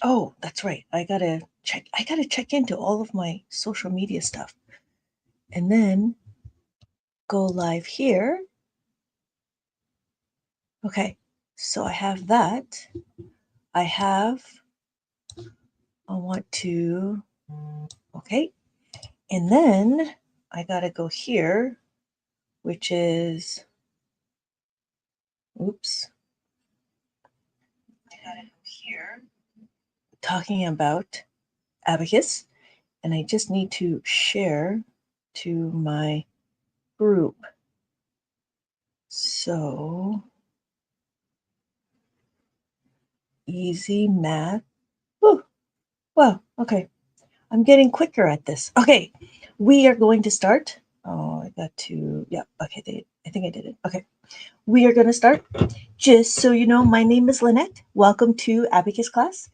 Oh, that's right. I gotta check into all of my social media stuff and then go live here. Okay, so I have that. I want to, okay. And then I gotta go here, which is, oops. I gotta go here, talking about Abacus. And I just need to share to my group. So, easy math. Woo, wow, okay. I'm getting quicker at this. Okay, we are going to start. Oh, I got to, yeah, okay, I think I did it. Okay, we are going to start. Just so you know, my name is Lynette. Welcome to Abacus class.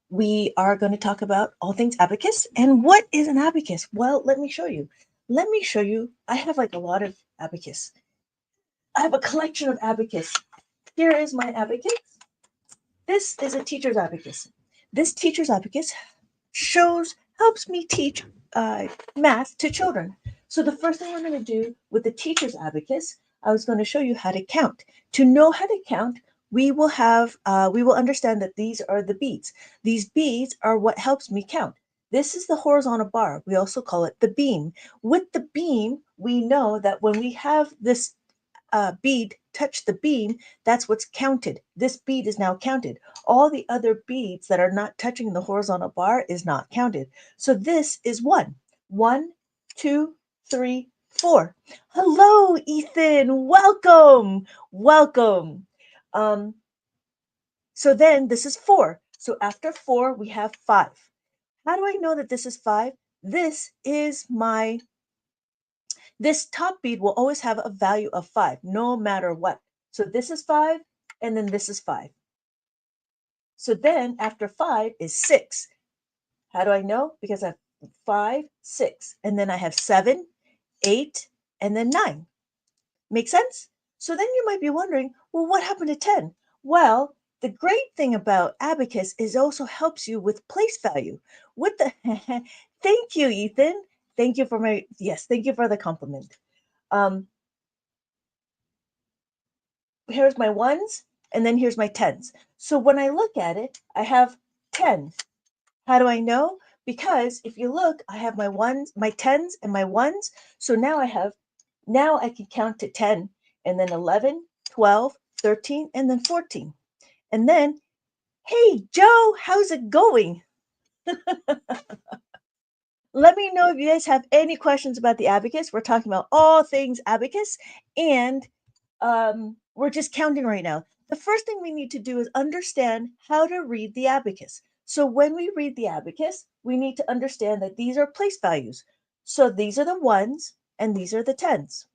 We are going to talk about all things abacus. And what is an abacus? Well, let me show you. Let me show you. I have like a lot of abacus. I have a collection of abacus. Here is my abacus. This is a teacher's abacus. This teacher's abacus helps me teach math to children. So the first thing we're going to do with the teacher's abacus, I was going to show you how to count. To know how to count, we will understand that these are the beads. These beads are what helps me count. This is the horizontal bar. We also call it the beam. With the beam, we know that when we have this bead touch the beam, that's what's counted. This bead is now counted. All the other beads that are not touching the horizontal bar is not counted. So this is one. One, two, three, four. Hello, Ethan. Welcome. Welcome. Um, so then this is four. So after four, we have five. How do I know that this is five? This top bead will always have a value of 5, no matter what. So this is 5, and then this is 5. So then after 5 is 6. How do I know? Because I have 5, 6, and then I have 7, 8, and then 9. Make sense? So then you might be wondering, well, what happened to 10? Well, the great thing about Abacus is it also helps you with place value. What the Thank you, Ethan. Thank you for the compliment. Um, Here's my ones, and then here's my tens. So when I look at it, I have 10. How do I know? Because if you look, I have my ones, my tens, and my ones. So now I can count to 10, and then 11, 12, 13, and then 14. And then, hey, Joe, how's it going? Let me know if you guys have any questions about the abacus. We're talking about all things abacus, and we're just counting right now. The first thing we need to do is understand how to read the abacus. So when we read the abacus, we need to understand that these are place values. So these are the ones and these are the tens.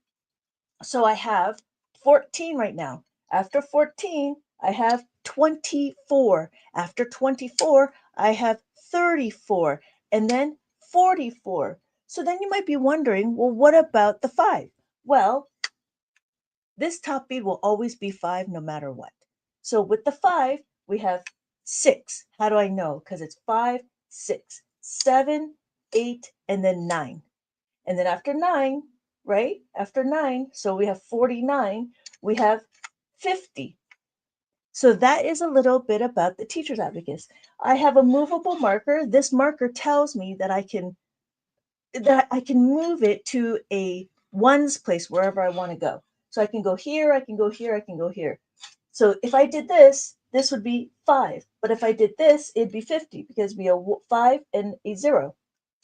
So I have 14 right now. After 14, I have 24. After 24, I have 34 and then 44. So then you might be wondering, well, what about the 5? Well, this top bead will always be 5 no matter what. So with the 5, we have 6. How do I know? Because it's 5, 6, 7, 8, and then 9. And then after 9, right? After 9, so we have 49, we have 50. So that is a little bit about the teacher's abacus. I have a movable marker. This marker tells me that I can move it to a ones place wherever I want to go. So I can go here, I can go here, I can go here. So if I did this, this would be 5. But if I did this, it'd be 50 because we have 5 and a 0.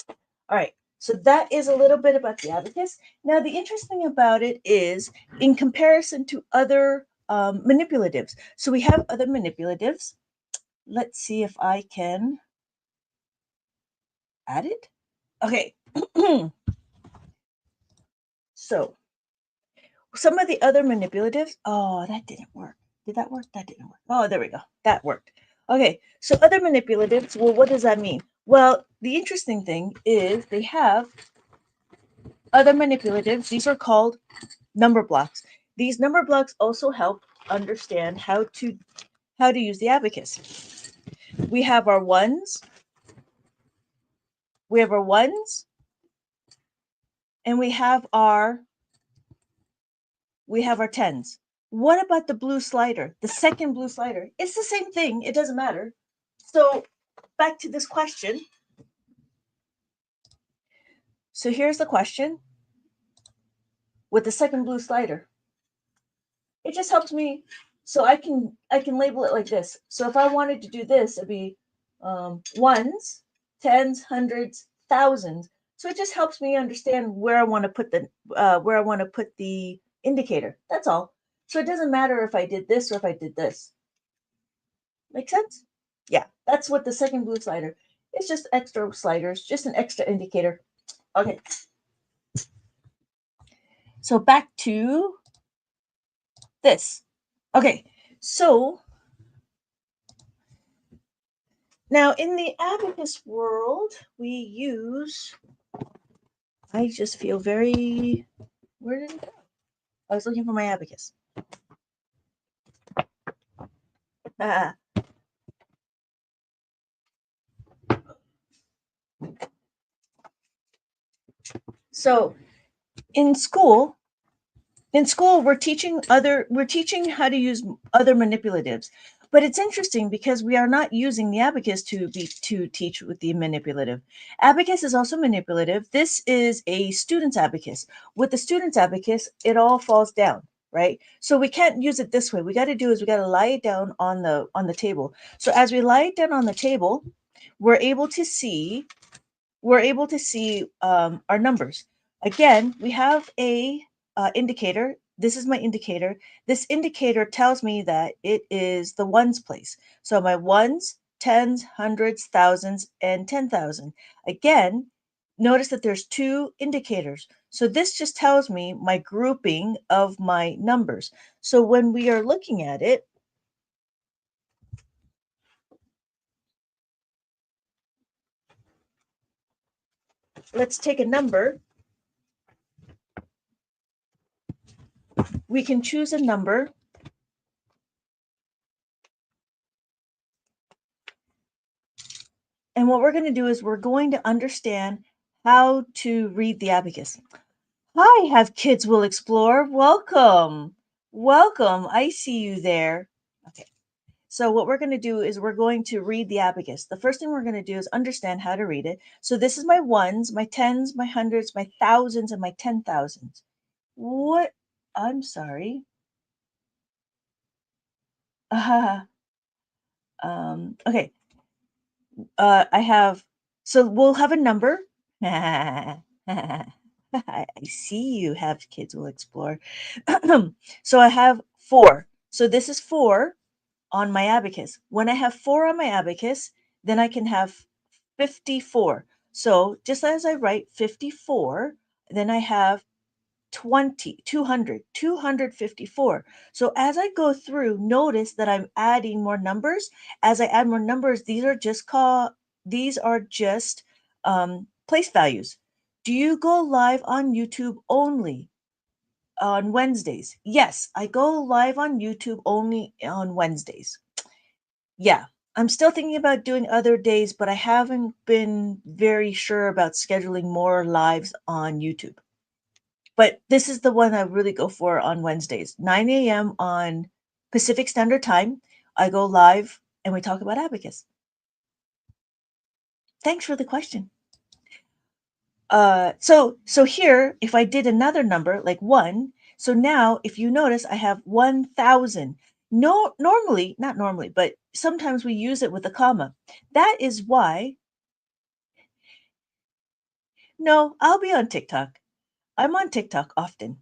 All right. So that is a little bit about the abacus. Now, the interesting about it is in comparison to other manipulatives. So we have other manipulatives. Let's see if I can add it. Okay. So some of the other manipulatives, oh, that didn't work. Did that work? That didn't work. Oh, there we go. That worked. Okay, so other manipulatives, well, what does that mean? Well, the interesting thing is they have other manipulatives. These are called number blocks. These number blocks also help understand how to use the abacus. We have our ones, and we have our tens. What about the blue slider? The second blue slider. It's the same thing. It doesn't matter. So back to this question. So here's the question with the second blue slider. It just helps me, so I can label it like this. So if I wanted to do this, it'd be ones, tens, hundreds, thousands. So it just helps me understand where I want to put the indicator. That's all. So it doesn't matter if I did this or if I did this. Make sense? Yeah, that's what the second blue slider. It's just extra sliders, just an extra indicator. Okay. So back to this. Okay, so now in the abacus world, we use, I just feel very, where did it go? I was looking for my abacus. Ah. So in school, we're teaching how to use other manipulatives. But it's interesting because we are not using the abacus to teach with the manipulative. Abacus is also manipulative. This is a student's abacus. With the student's abacus, it all falls down, right? So we can't use it this way. We got to lie it down on the table. So as we lie it down on the table, we're able to see our numbers. Again, we have a indicator. This is my indicator. This indicator tells me that it is the ones place. So my ones, tens, hundreds, thousands, and 10,000. Again, notice that there's two indicators. So this just tells me my grouping of my numbers. So when we are looking at it, let's take a number. We can choose a number. And what we're going to do is we're going to understand how to read the abacus. Hi, Have Kids Will Explore. Welcome. Welcome. I see you there. Okay. So what we're going to do is we're going to read the abacus. The first thing we're going to do is understand how to read it. So this is my ones, my tens, my hundreds, my thousands, and my 10,000s. What? I'm sorry. Okay. I have, so we'll have a number. I see you have Kids Will Explore. So I have 4. So this is 4 on my abacus. When I have 4 on my abacus, then I can have 54. So just as I write 54, then I have 20, 200, 254. So as I go through, notice that I'm adding more numbers. As I add more numbers, these are just place values. Do you go live on YouTube only on Wednesdays? Yes, I go live on YouTube only on Wednesdays. Yeah, I'm still thinking about doing other days, but I haven't been very sure about scheduling more lives on YouTube. But this is the one I really go for on Wednesdays, 9 a.m. on Pacific Standard Time. I go live and we talk about abacus. Thanks for the question. So here, if I did another number like 1, so now if you notice, I have 1,000. No, not normally, but sometimes we use it with a comma. That is why. No, I'll be on TikTok. I'm on TikTok often.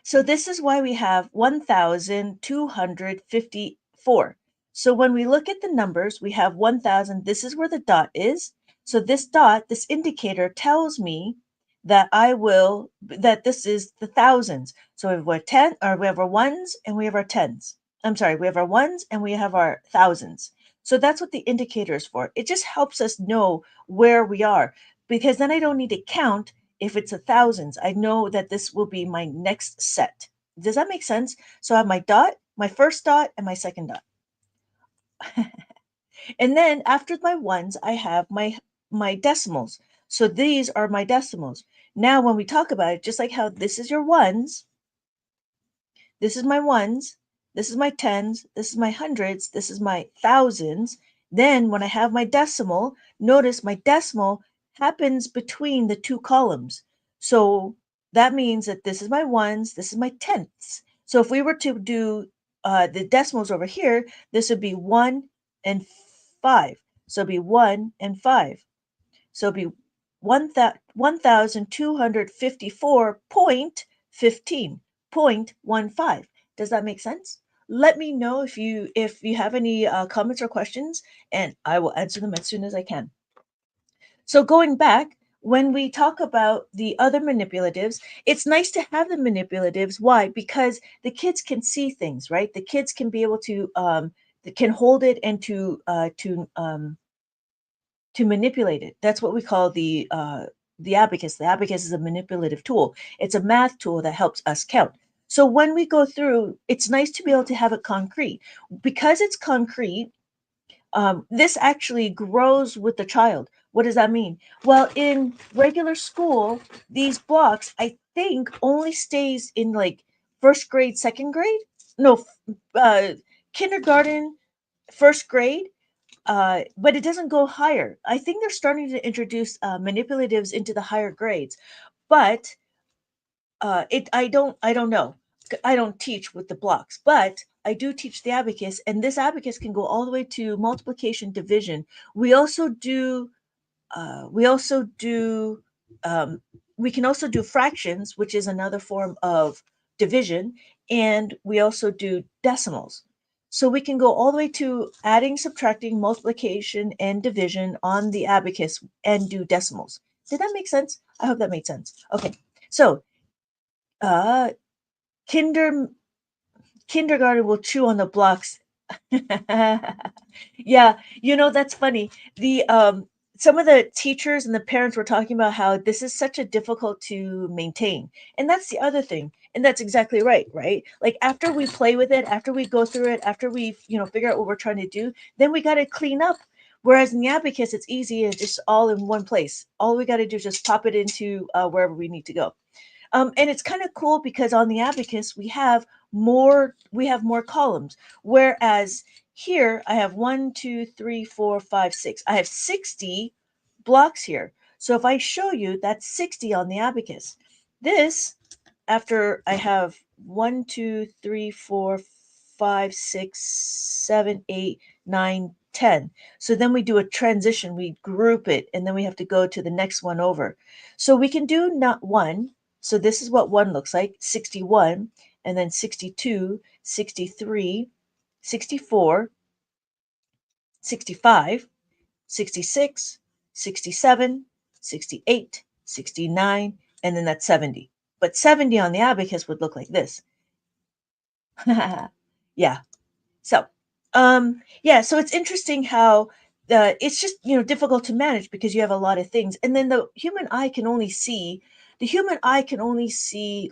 So this is why we have 1,254. So when we look at the numbers, we have 1,000. This is where the dot is. So this indicator tells me that this is the thousands. So we have our 10, or we have our ones and we have our tens. I'm sorry, we have our ones and we have our thousands. So that's what the indicator is for. It just helps us know where we are, because then I don't need to count. If it's a thousands, I know that this will be my next set. Does that make sense? So I have my dot, my first dot, and my second dot. And then after my ones, I have my decimals. So these are my decimals. Now, when we talk about it, just like how this is your ones, this is my ones, this is my tens, this is my hundreds, this is my thousands. Then when I have my decimal, notice my decimal happens between the two columns. So that means that this is my ones, this is my tenths. So if we were to do the decimals over here, this would be 1 and 5. So it'd be 1 and 5. So it'd be 1,254.15, 0.15. Does that make sense? Let me know if you have any comments or questions, and I will answer them as soon as I can. So going back, when we talk about the other manipulatives, it's nice to have the manipulatives. Why? Because the kids can see things, right? The kids can be able to can hold it and to manipulate it. That's what we call the abacus. The abacus is a manipulative tool. It's a math tool that helps us count. So when we go through, it's nice to be able to have it concrete. Because it's concrete, this actually grows with the child. What does that mean? Well, in regular school, these blocks, I think, only stays in like first grade, second grade. No, kindergarten, first grade, but it doesn't go higher. I think they're starting to introduce manipulatives into the higher grades, but I don't know. I don't teach with the blocks, but I do teach the abacus, and this abacus can go all the way to multiplication, division. We also do we also do um, we can also do fractions, which is another form of division, and we also do decimals. So we can go all the way to adding, subtracting, multiplication, and division on the abacus and do decimals. Did that make sense? I hope that made sense. Okay, so uh, kinder kindergarten will chew on the blocks. Yeah, that's funny. The Some of the teachers and the parents were talking about how this is such a difficult to maintain. And that's the other thing. And that's exactly right, right? Like after we play with it, after we go through it, after we, figure out what we're trying to do, then we got to clean up. Whereas in the abacus, it's easy and just all in one place. All we got to do is just pop it into wherever we need to go. And it's kind of cool because on the abacus we have more columns, whereas here I have 1, 2, 3, 4, 5, 6. I have 60 blocks here. So if I show you, that's 60 on the abacus. This, after I have 1, 2, 3, 4, 5, 6, 7, 8, 9, 10. So then we do a transition, we group it, and then we have to go to the next one over. So we can do not one. So this is what one looks like, 61, and then 62, 63, 64, 65, 66, 67, 68, 69, and then that's 70. But 70 on the abacus would look like this. Yeah. So, yeah, so it's interesting how it's just, difficult to manage because you have a lot of things. And then the human eye can only see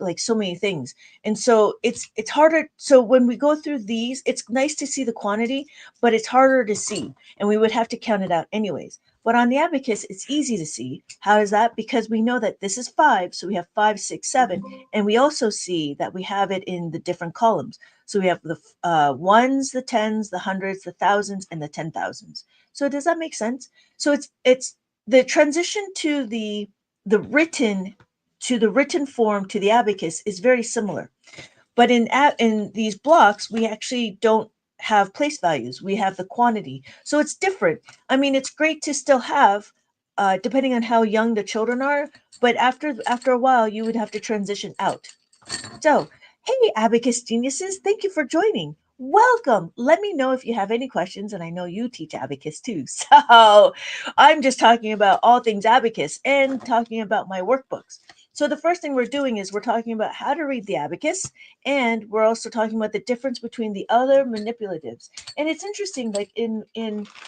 like so many things. And so it's harder. So when we go through these, it's nice to see the quantity, but it's harder to see. And we would have to count it out anyways. But on the abacus, it's easy to see. How is that? Because we know that this is 5, so we have 5, 6, 7, and we also see that we have it in the different columns. So we have the ones, the tens, the hundreds, the thousands, and the 10,000s. So does that make sense? So it's the transition the written to the written form to the abacus is very similar. But in these blocks, we actually don't have place values. We have the quantity. So it's different. I mean, it's great to still have, depending on how young the children are, but after a while, you would have to transition out. So, hey, Abacus geniuses, thank you for joining. Welcome. Let me know if you have any questions, and I know you teach Abacus too. So, I'm just talking about all things Abacus and talking about my workbooks. So, the first thing we're doing is we're talking about how to read the Abacus, and we're also talking about the difference between the other manipulatives. And it's interesting, like in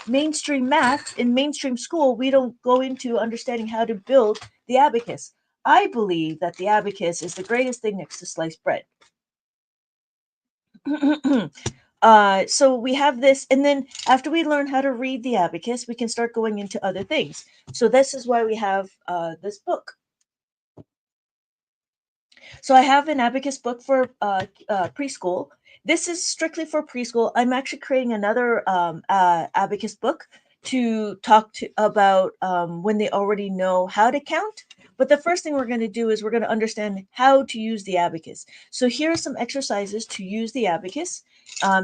mainstream math, in mainstream school, we don't go into understanding how to build the Abacus. I believe that the abacus is the greatest thing next to sliced bread. So we have this, and then after we learn how to read the abacus, we can start going into other things. So this is why we have this book. So I have an abacus book for preschool. This is strictly for preschool. I'm actually creating another abacus book to talk to about when they already know how to count. But the first thing we're going to do is we're going to understand how to use the abacus. So here are some exercises to use the abacus.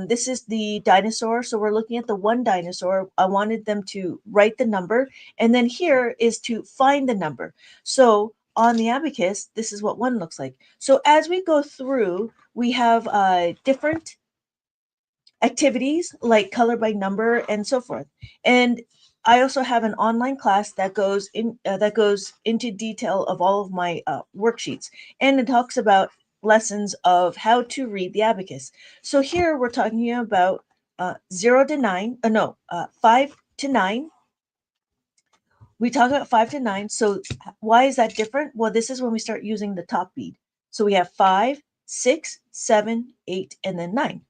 This is the dinosaur. So we're looking at the one dinosaur. I wanted them to write the number. And then here is to find the number. So on the abacus, this is what one looks like. So as we go through, we have different activities like color by number and so forth. And I also have an online class that goes into detail of all of my worksheets, and it talks about lessons of how to read the abacus. So here we're talking about 0 to 9. No, 5 to 9. We talk about 5 to 9. So why is that different? Well, this is when we start using the top bead. So we have 5, 6, 7, 8, and then 9.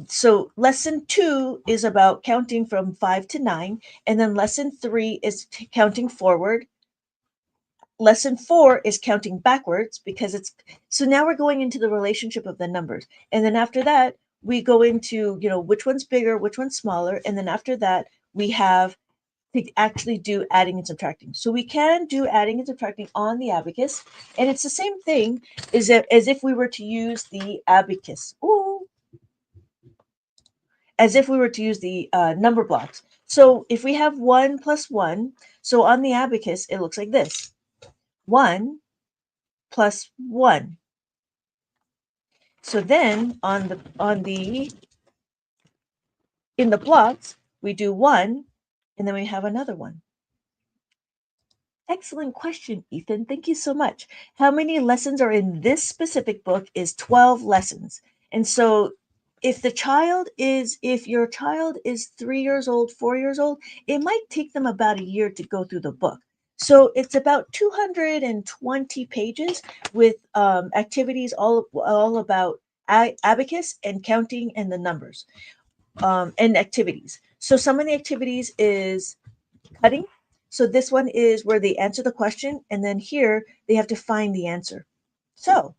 So lesson 2 is about counting from 5 to 9, and then lesson 3 is counting forward. Lesson 4 is counting backwards because it's so now we're going into the relationship of the numbers. And then after that, we go into, which one's bigger, which one's smaller, and then after that, we have to actually do adding and subtracting. So we can do adding and subtracting on the abacus, and it's the same thing as if we were to use the abacus. Ooh, as if we were to use the number blocks. So if we have 1 plus 1, so on the abacus, it looks like this. 1 plus 1. So then in the blocks, we do 1, and then we have another 1. Excellent question, Ethan. Thank you so much. How many lessons are in this specific book is 12 lessons. And so if your child is 3 years old, 4 years old, it might take them about a year to go through the book. So it's about 220 pages with activities all about abacus and counting and the numbers and activities. So some of the activities is cutting. So this one is where they answer the question, and then here they have to find the answer. So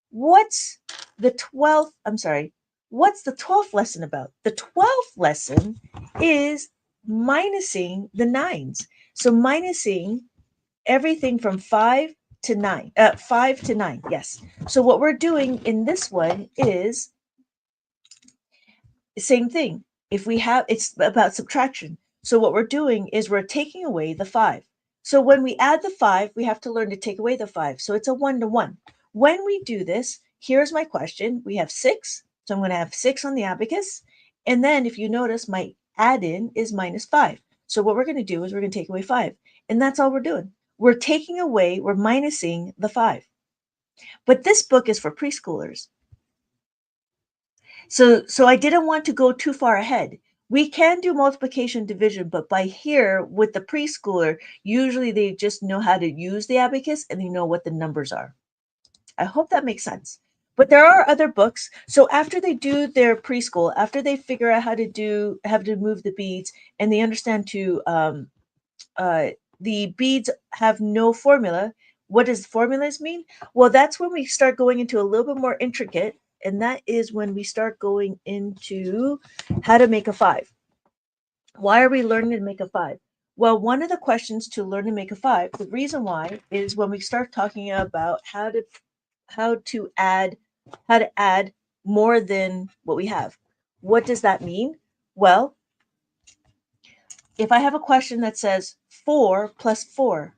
what's the 12th? I'm sorry. What's the 12th lesson about? The 12th lesson is minusing the nines. So minusing everything from 5 to 9. 5 to 9. Yes. So what we're doing in this one is same thing. If we have, it's about subtraction. So what we're doing is we're taking away the 5. So when we add the 5, we have to learn to take away the 5. So it's a 1 to 1. When we do this, here's my question. We have 6. So I'm going to have 6 on the abacus. And then if you notice, my add in is minus 5. So what we're going to do is we're going to take away 5. And that's all we're doing. We're taking away, we're minusing the 5. But this book is for preschoolers. So I didn't want to go too far ahead. We can do multiplication division, but by here with the preschooler, usually they just know how to use the abacus and they know what the numbers are. I hope that makes sense. But there are other books. So after they do their preschool, after they figure out how to move the beads, and they understand the beads have no formula. What does formulas mean? Well, that's when we start going into a little bit more intricate, and that is when we start going into how to make a 5. Why are we learning to make a 5? Well, one of the questions to learn to make a 5, the reason why is when we start talking about how to add more than what we have. What does that mean? Well, if I have a question that says 4 plus 4,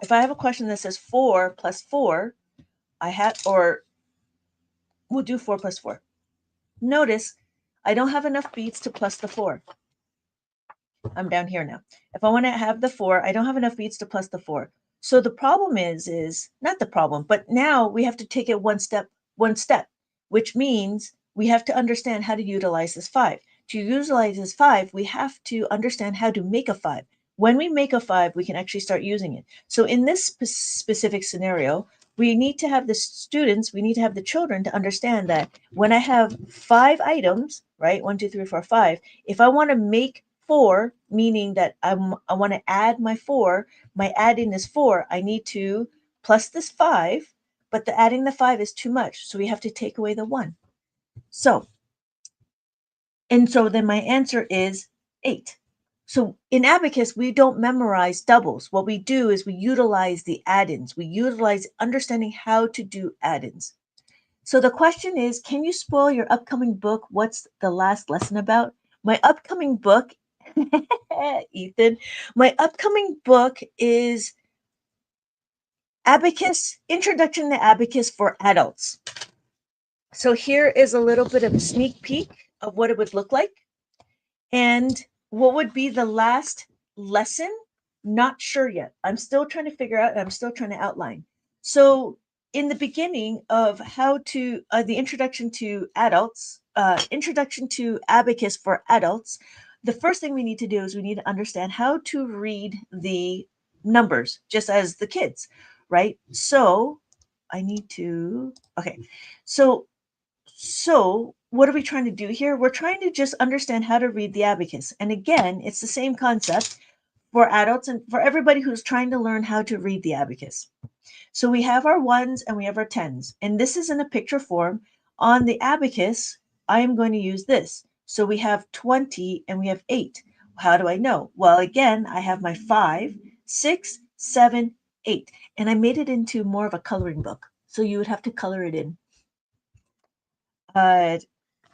if I have a question that says 4 plus 4, or we'll do 4 plus 4. Notice I don't have enough beads to plus the 4. I'm down here now. If I want to have the 4, I don't have enough beads to plus the 4. So the problem is not the problem, but now we have to take it one step, which means we have to understand how to utilize this 5. To utilize this 5, we have to understand how to make a 5. When we make a 5, we can actually start using it. So in this specific scenario, we need to have the students, we need to have the children to understand that when I have 5 items, right? 1, 2, 3, 4, 5. If I want to make 4, meaning that I want to add my 4, my adding is 4. I need to plus this 5, but the adding the 5 is too much. So we have to take away the 1. So, and so then my answer is 8. So in Abacus, we don't memorize doubles. What we do is we utilize the add-ins. We utilize understanding how to do add-ins. So the question is, can you spoil your upcoming book? What's the last lesson about? My upcoming book, Ethan, my upcoming book is Abacus, Introduction to Abacus for Adults. So here is a little bit of a sneak peek of what it would look like. And what would be the last lesson? Not sure yet. I'm still trying to figure out, and I'm still trying to outline. So, in the beginning of how to, the introduction to adults, introduction to Abacus for adults, the first thing we need to do is we need to understand how to read the numbers, just as the kids, right? So, I need to, okay. So, what are we trying to do here? We're trying to just understand how to read the abacus. And again, it's the same concept for adults and for everybody who's trying to learn how to read the abacus. So we have our ones and we have our tens. And this is in a picture form. On the abacus, I am going to use this. So we have 20 and we have 8. How do I know? Well, again, I have my 5, 6, 7, 8. And I made it into more of a coloring book. So you would have to color it in. Uh,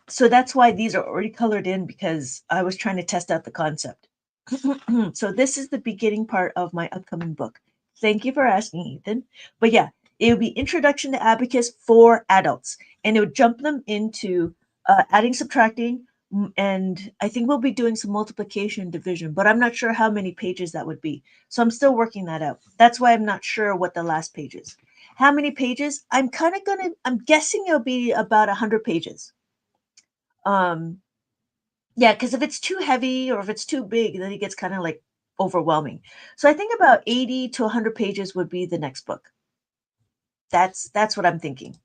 so that's why these are already colored in, because I was trying to test out the concept. So this is the beginning part of my upcoming book. Thank you for asking, Ethan. But yeah, it would be Introduction to Abacus for Adults, and it would jump them into adding, subtracting, and I think we'll be doing some multiplication and division, but I'm not sure how many pages that would be. So I'm still working that out. That's why I'm not sure what the last page is. How many pages? I'm guessing it'll be about 100 pages. Um, yeah, because if it's too heavy or if it's too big, then it gets kind of like overwhelming. So I think about 80 to 100 pages would be the next book. That's what I'm thinking.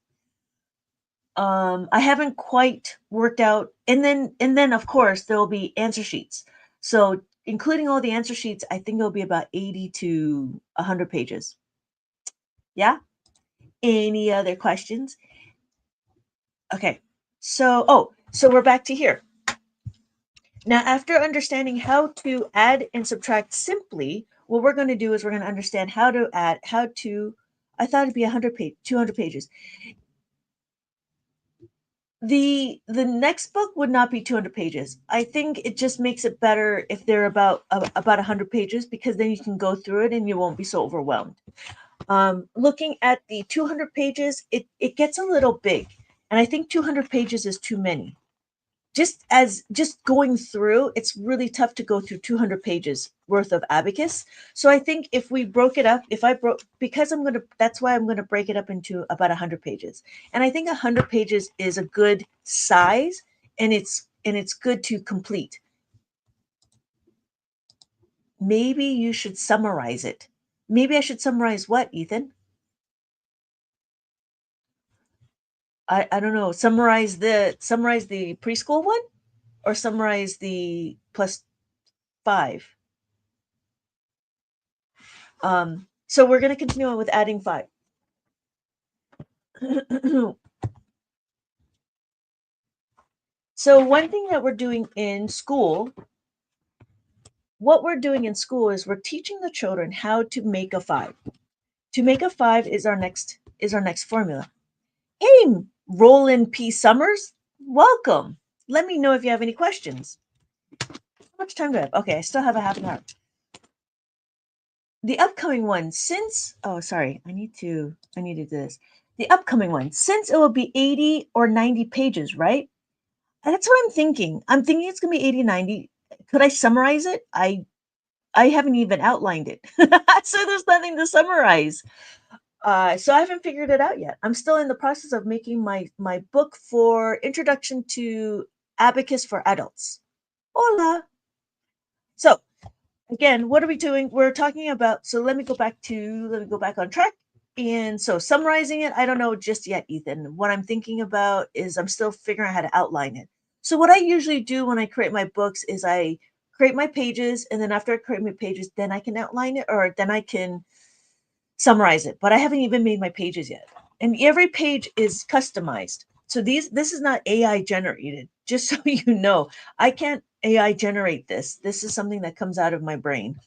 I haven't quite worked out, and then of course there will be answer sheets. So including all the answer sheets, I think it'll be about 80 to 100 pages. Yeah. Any other questions? Okay. So we're back to here. Now, after understanding how to add and subtract simply, what we're going to do is we're going to understand how to add, I thought it'd be 200 pages. The next book would not be 200 pages. I think it just makes it better if they're about 100 pages, because then you can go through it and you won't be so overwhelmed. Looking at the 200 pages, it gets a little big, and I think 200 pages is too many. Just going through, it's really tough to go through 200 pages worth of abacus. So I think if we broke it up, if I broke, because that's why I'm going to break it up into about 100 pages. And I think 100 pages is a good size, and it's good to complete. Maybe you should summarize it. Maybe I should summarize what, Ethan? I don't know. Summarize the preschool one, or summarize the +5. So we're going to continue on with adding 5. So one thing that we're doing in school, what we're doing in school is we're teaching the children how to make a 5. To make a 5 is our next formula. Hey, Roland P. Summers, welcome. Let me know if you have any questions. How much time do I have? Okay, I still have a half an hour. The upcoming one, I need to do this. The upcoming one, since it will be 80 or 90 pages, right? That's what I'm thinking. I'm thinking it's going to be 80, 90. Could I summarize it? I haven't even outlined it. So there's nothing to summarize. So I haven't figured it out yet. I'm still in the process of making my book for Introduction to Abacus for Adults. Hola. So again, what are we doing? We're talking about, so let me go back on track. And so summarizing it, I don't know just yet, Ethan. What I'm thinking about is I'm still figuring out how to outline it. So what I usually do when I create my books is I create my pages, and then after I create my pages, then I can outline it, or then I can summarize it. But I haven't even made my pages yet. And every page is customized. So this is not AI generated. Just so you know, I can't AI generate this. This is something that comes out of my brain.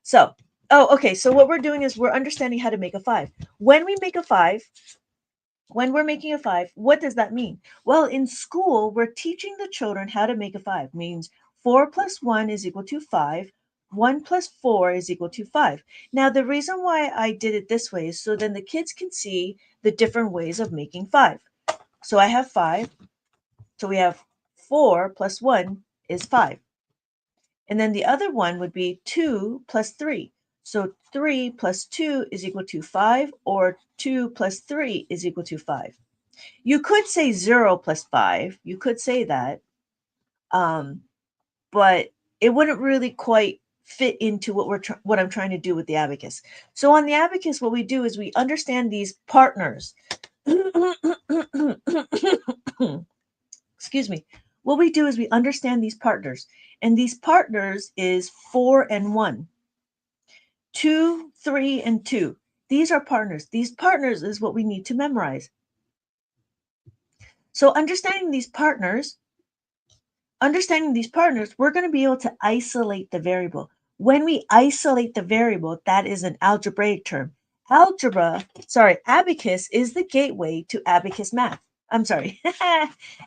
So, oh, okay. So what we're doing is we're understanding how to make a five. When we make a five, when we're making a five, what does that mean? Well, in school, we're teaching the children how to make a five. Means 4 plus 1 is equal to 5. 1 plus 4 is equal to 5. Now, the reason why I did it this way is so then the kids can see the different ways of making five. So I have 5. So we have 4 plus 1 is 5. And then the other one would be 2 plus 3. So 3 plus 2 is equal to 5, or 2 plus 3 is equal to 5. You could say 0 plus 5. You could say that. But it wouldn't really quite fit into what I'm trying to do with the abacus. So on the abacus, what we do is we understand these partners. Excuse me. What we do is we understand these partners, and these partners is 4 and 1, 2, 3, and 2. These are partners. These partners is what we need to memorize. So understanding these partners, we're going to be able to isolate the variable. When we isolate the variable, that is an algebraic term. Abacus is the gateway to abacus math. I'm sorry.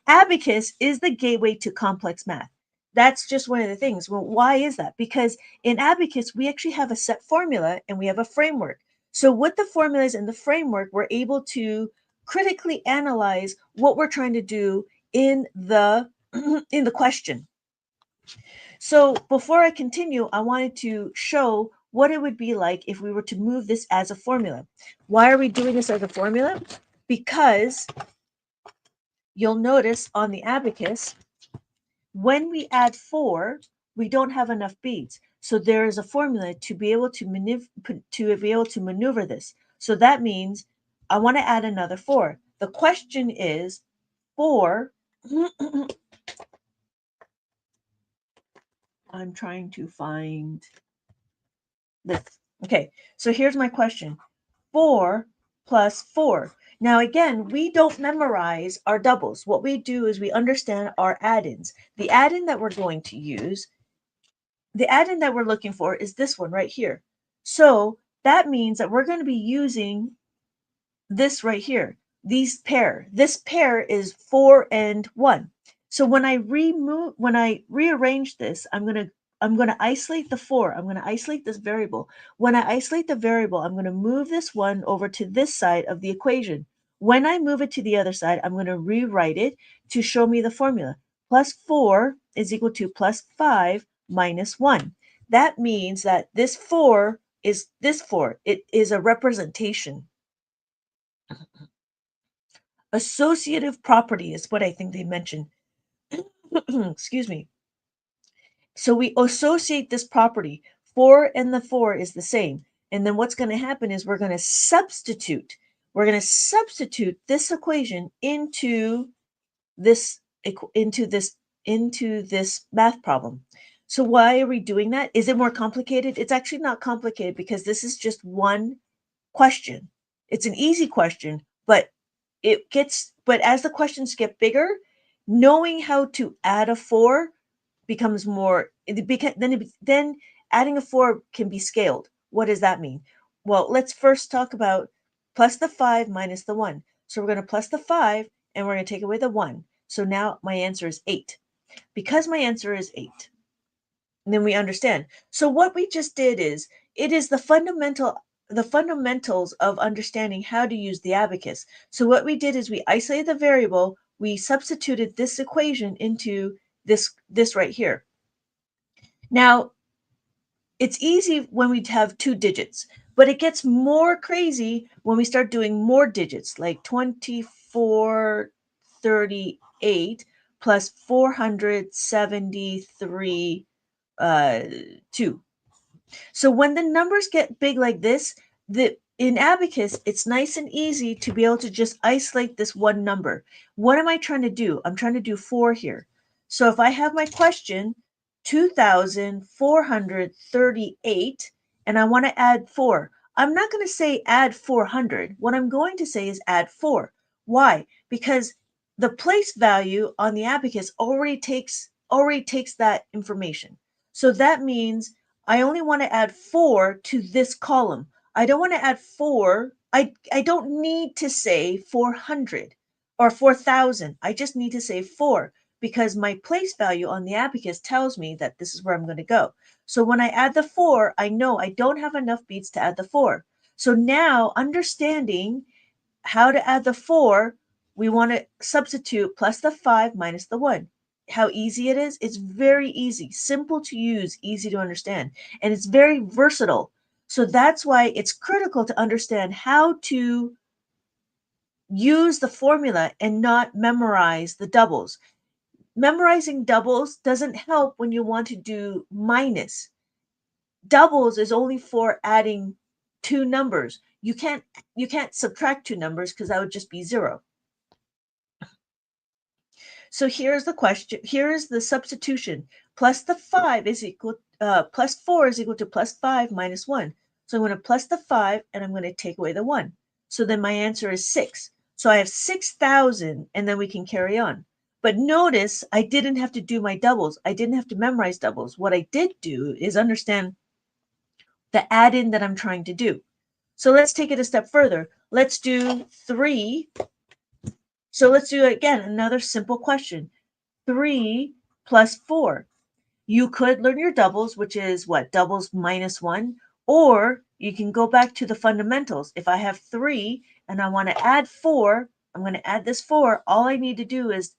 Abacus is the gateway to complex math. That's just one of the things. Well, why is that? Because in abacus, we actually have a set formula and we have a framework. So with the formulas and the framework, we're able to critically analyze what we're trying to do in the in the question. So before I continue, I wanted to show what it would be like if we were to move this as a formula. Why are we doing this as a formula? Because you'll notice on the abacus, when we add 4, we don't have enough beads. So there is a formula to be able to maneuver this. So that means I want to add another 4. The question is 4 I'm trying to find this. Okay, so here's my question. 4 plus 4. Now, again, we don't memorize our doubles. What we do is we understand our add-ins. The add-in that we're going to use, the add-in that we're looking for is this one right here. So that means that we're going to be using this right here. This pair is 4 and 1. So when I rearrange this, I'm going to isolate the 4. I'm going to isolate this variable. When I isolate the variable, I'm going to move this 1 over to this side of the equation. When I move it to the other side, I'm going to rewrite it to show me the formula. Plus 4 is equal to plus 5 minus 1. That means that this 4 is this 4. It is a representation. Associative property is what I think they mentioned. Excuse me. So we associate this property. 4 and the 4 is the same. And then what's going to happen is we're going to substitute. We're going to substitute this equation into this math problem. So why are we doing that? Is it more complicated? It's actually not complicated because this is just one question. It's an easy question, but as the questions get bigger, knowing how to add a 4 becomes more then adding a 4 can be scaled. What does that mean? Well, let's first talk about plus the 5 minus the 1. So we're going to plus the 5 and we're going to take away the 1. So now my answer is 8. Because my answer is 8, and then we understand. So what we just did is it is the fundamentals of understanding how to use the abacus. So what we did is we isolated the variable, we substituted this equation into this right here. Now, it's easy when we have 2 digits, but it gets more crazy when we start doing more digits, like 2438 plus 473 2. So when the numbers get big like this, in Abacus, it's nice and easy to be able to just isolate this one number. What am I trying to do? I'm trying to do 4 here. So if I have my question, 2,438, and I want to add 4, I'm not going to say add 400. What I'm going to say is add 4. Why? Because the place value on the Abacus already takes that information. So that means I only want to add 4 to this column. I don't want to add 4. I don't need to say 400 or 4,000. I just need to say 4 because my place value on the Abacus tells me that this is where I'm going to go. So when I add the 4, I know I don't have enough beats to add the 4. So now, understanding how to add the 4, we want to substitute plus the 5 minus the 1. How easy it is? It's very easy, simple to use, easy to understand, and it's very versatile. So that's why it's critical to understand how to use the formula and not memorize the doubles. Memorizing doubles doesn't help when you want to do minus. Doubles is only for adding two numbers. You can't subtract two numbers because that would just be 0. So here's the question. Here is the substitution. Plus 4 is equal to plus 5 minus 1. So I'm going to plus the 5 and I'm going to take away the 1. So then my answer is 6. So I have 6,000 and then we can carry on. But notice I didn't have to do my doubles. I didn't have to memorize doubles. What I did do is understand the add-in that I'm trying to do. So let's take it a step further. Let's do 3. So let's do again another simple question. 3 plus 4. You could learn your doubles, which is what? Doubles minus 1. Or you can go back to the fundamentals. If I have 3 and I want to add 4, I'm going to add this 4. All I need to do is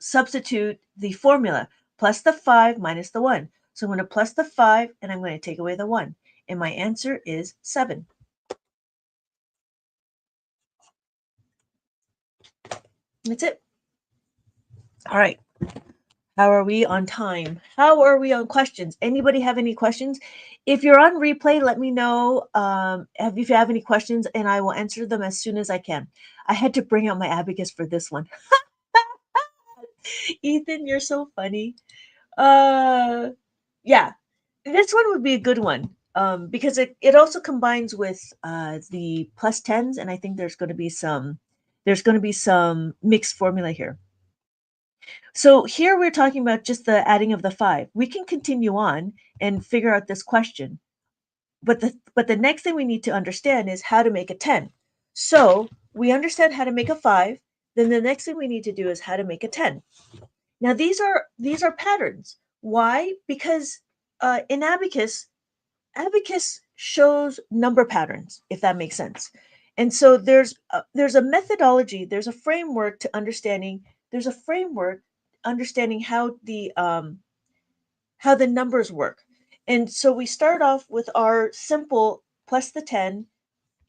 substitute the formula, plus the 5 minus the 1. So I'm going to plus the 5 and I'm going to take away the 1. And my answer is 7. That's it. All right. How are we on time? How are we on questions? Anybody have any questions? If you're on replay, let me know if you have any questions and I will answer them as soon as I can. I had to bring out my abacus for this one. Ethan, you're so funny. Yeah, this one would be a good one because it also combines with the plus 10s, and I think there's going to be some mixed formula here. So here we're talking about just the adding of the 5. We can continue on and figure out this question. But the next thing we need to understand is how to make a 10. So we understand how to make a 5. Then the next thing we need to do is how to make a 10. Now these are patterns. Why? Because in Abacus shows number patterns, if that makes sense. And so there's a methodology, there's a framework to understanding. There's a framework understanding how the numbers work. And so we start off with our simple plus the 10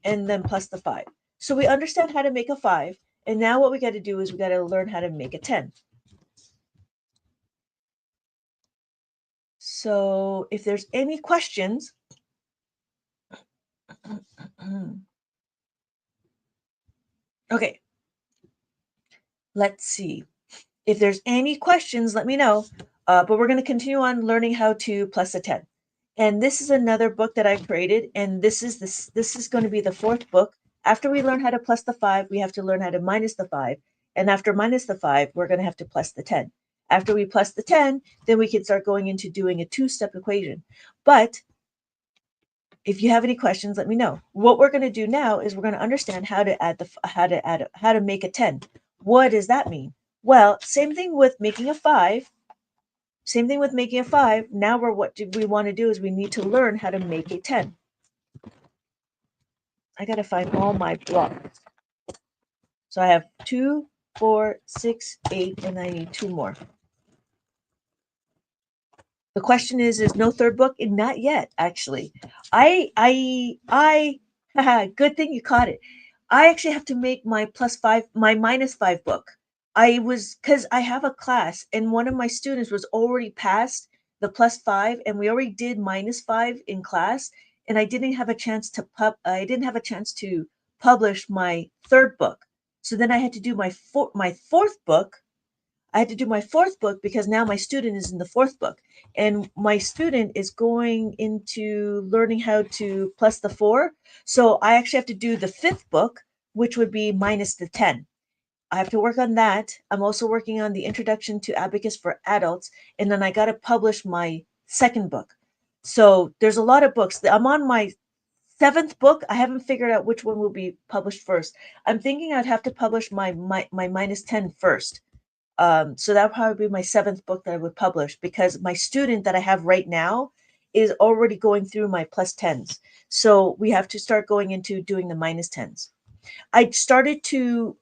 and then plus the 5. So we understand how to make a 5. And now what we got to do is we got to learn how to make a 10. So if there's any questions, okay, let's see. If there's any questions, let me know. But we're going to continue on learning how to plus a 10. And this is another book that I created. And this is going to be the 4th book. After we learn how to plus the 5, we have to learn how to minus the 5. And after minus the 5, we're going to have to plus the 10. After we plus the 10, then we can start going into doing a 2-step equation. But if you have any questions, let me know. What we're going to do now is we're going to understand how to make a 10. What does that mean? Well, same thing with making a 5. Same thing with making a 5. Now what do we want to do is we need to learn how to make a 10. I got to find all my blocks. So I have 2, 4, 6, 8, and I need 2 more. The question is no third book? Not yet, actually. Good thing you caught it. I actually have to make my minus 5 book. Because I have a class and one of my students was already past the plus 5 and we already did minus 5 in class. and I didn't have a chance to publish my third book. So then I had to do my fourth book. I had to do my fourth book because now my student is in the fourth book, and my student is going into learning how to plus the 4. So I actually have to do the fifth book, which would be minus the 10. I have to work on that. I'm also working on the introduction to Abacus for adults, and then I got to publish my second book. So there's a lot of books. I'm on my seventh book. I haven't figured out which one will be published first. I'm thinking I'd have to publish my minus 10 first. So that would probably be my seventh book that I would publish, because my student that I have right now is already going through my plus 10s. So we have to start going into doing the minus 10s. I started to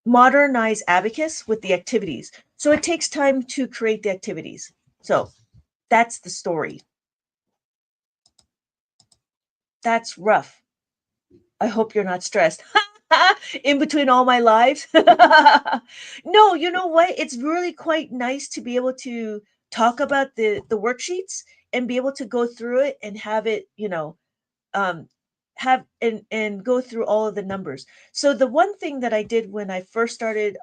modernize Abacus with the activities. So it takes time to create the activities. So that's the story. That's rough. I hope you're not stressed. In between all my lives. No, you know what? It's really quite nice to be able to talk about the worksheets and be able to go through it and have it, um, have and go through all of the numbers. So the one thing that I did when I first started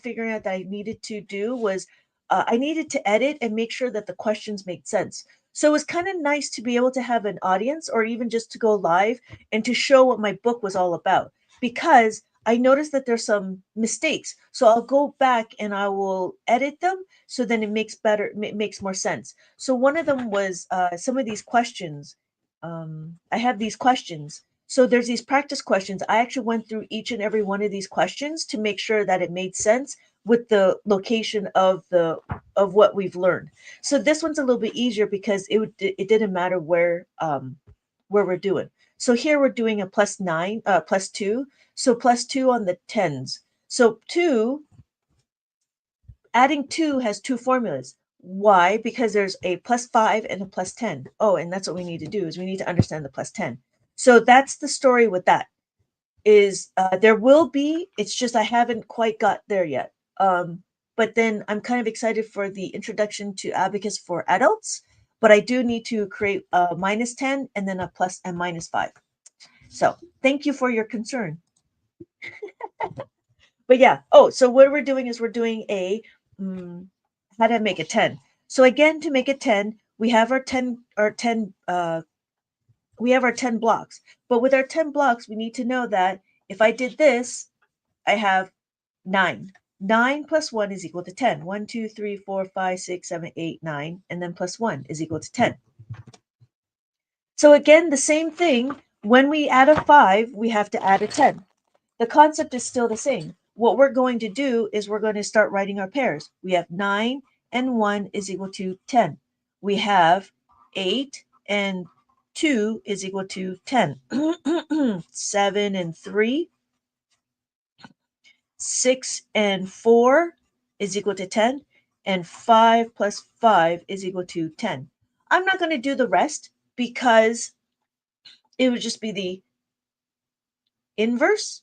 figuring out that I needed to do was I needed to edit and make sure that the questions made sense. So it was kind of nice to be able to have an audience, or even just to go live and to show what my book was all about, because I noticed that there's some mistakes. So I'll go back and I will edit them so then it makes more sense. So one of them was some of these questions. I have these questions. So there's these practice questions. I actually went through each and every one of these questions to make sure that it made sense with the location of what we've learned. So this one's a little bit easier because it didn't matter where we're doing. So here we're doing a plus 9, plus 2. So plus 2 on the tens. So 2, adding 2 has two formulas. Why? Because there's a plus 5 and a plus 10. Oh, and that's what we need to do, is we need to understand the plus 10. So that's the story with that. Is there will be, it's just I haven't quite got there yet. But then I'm kind of excited for the introduction to Abacus for adults, but I do need to create a minus 10 and then a plus and minus 5. So thank you for your concern. But yeah, oh, so what we're doing is we're doing how to make a 10. So again, to make a 10, we have our 10 we have our 10 blocks. But with our 10 blocks, we need to know that if I did this, I have 9. 9 plus 1 is equal to 10. 1, 2, 3, 4, 5, 6, 7, 8, 9, and then plus 1 is equal to 10. So again, the same thing. When we add a 5, we have to add a 10. The concept is still the same. What we're going to do is we're going to start writing our pairs. We have 9 and 1 is equal to 10. We have 8 and 2 is equal to 10. 7 and 3. 6 and 4 is equal to 10. And 5 plus 5 is equal to 10. I'm not going to do the rest because it would just be the inverse.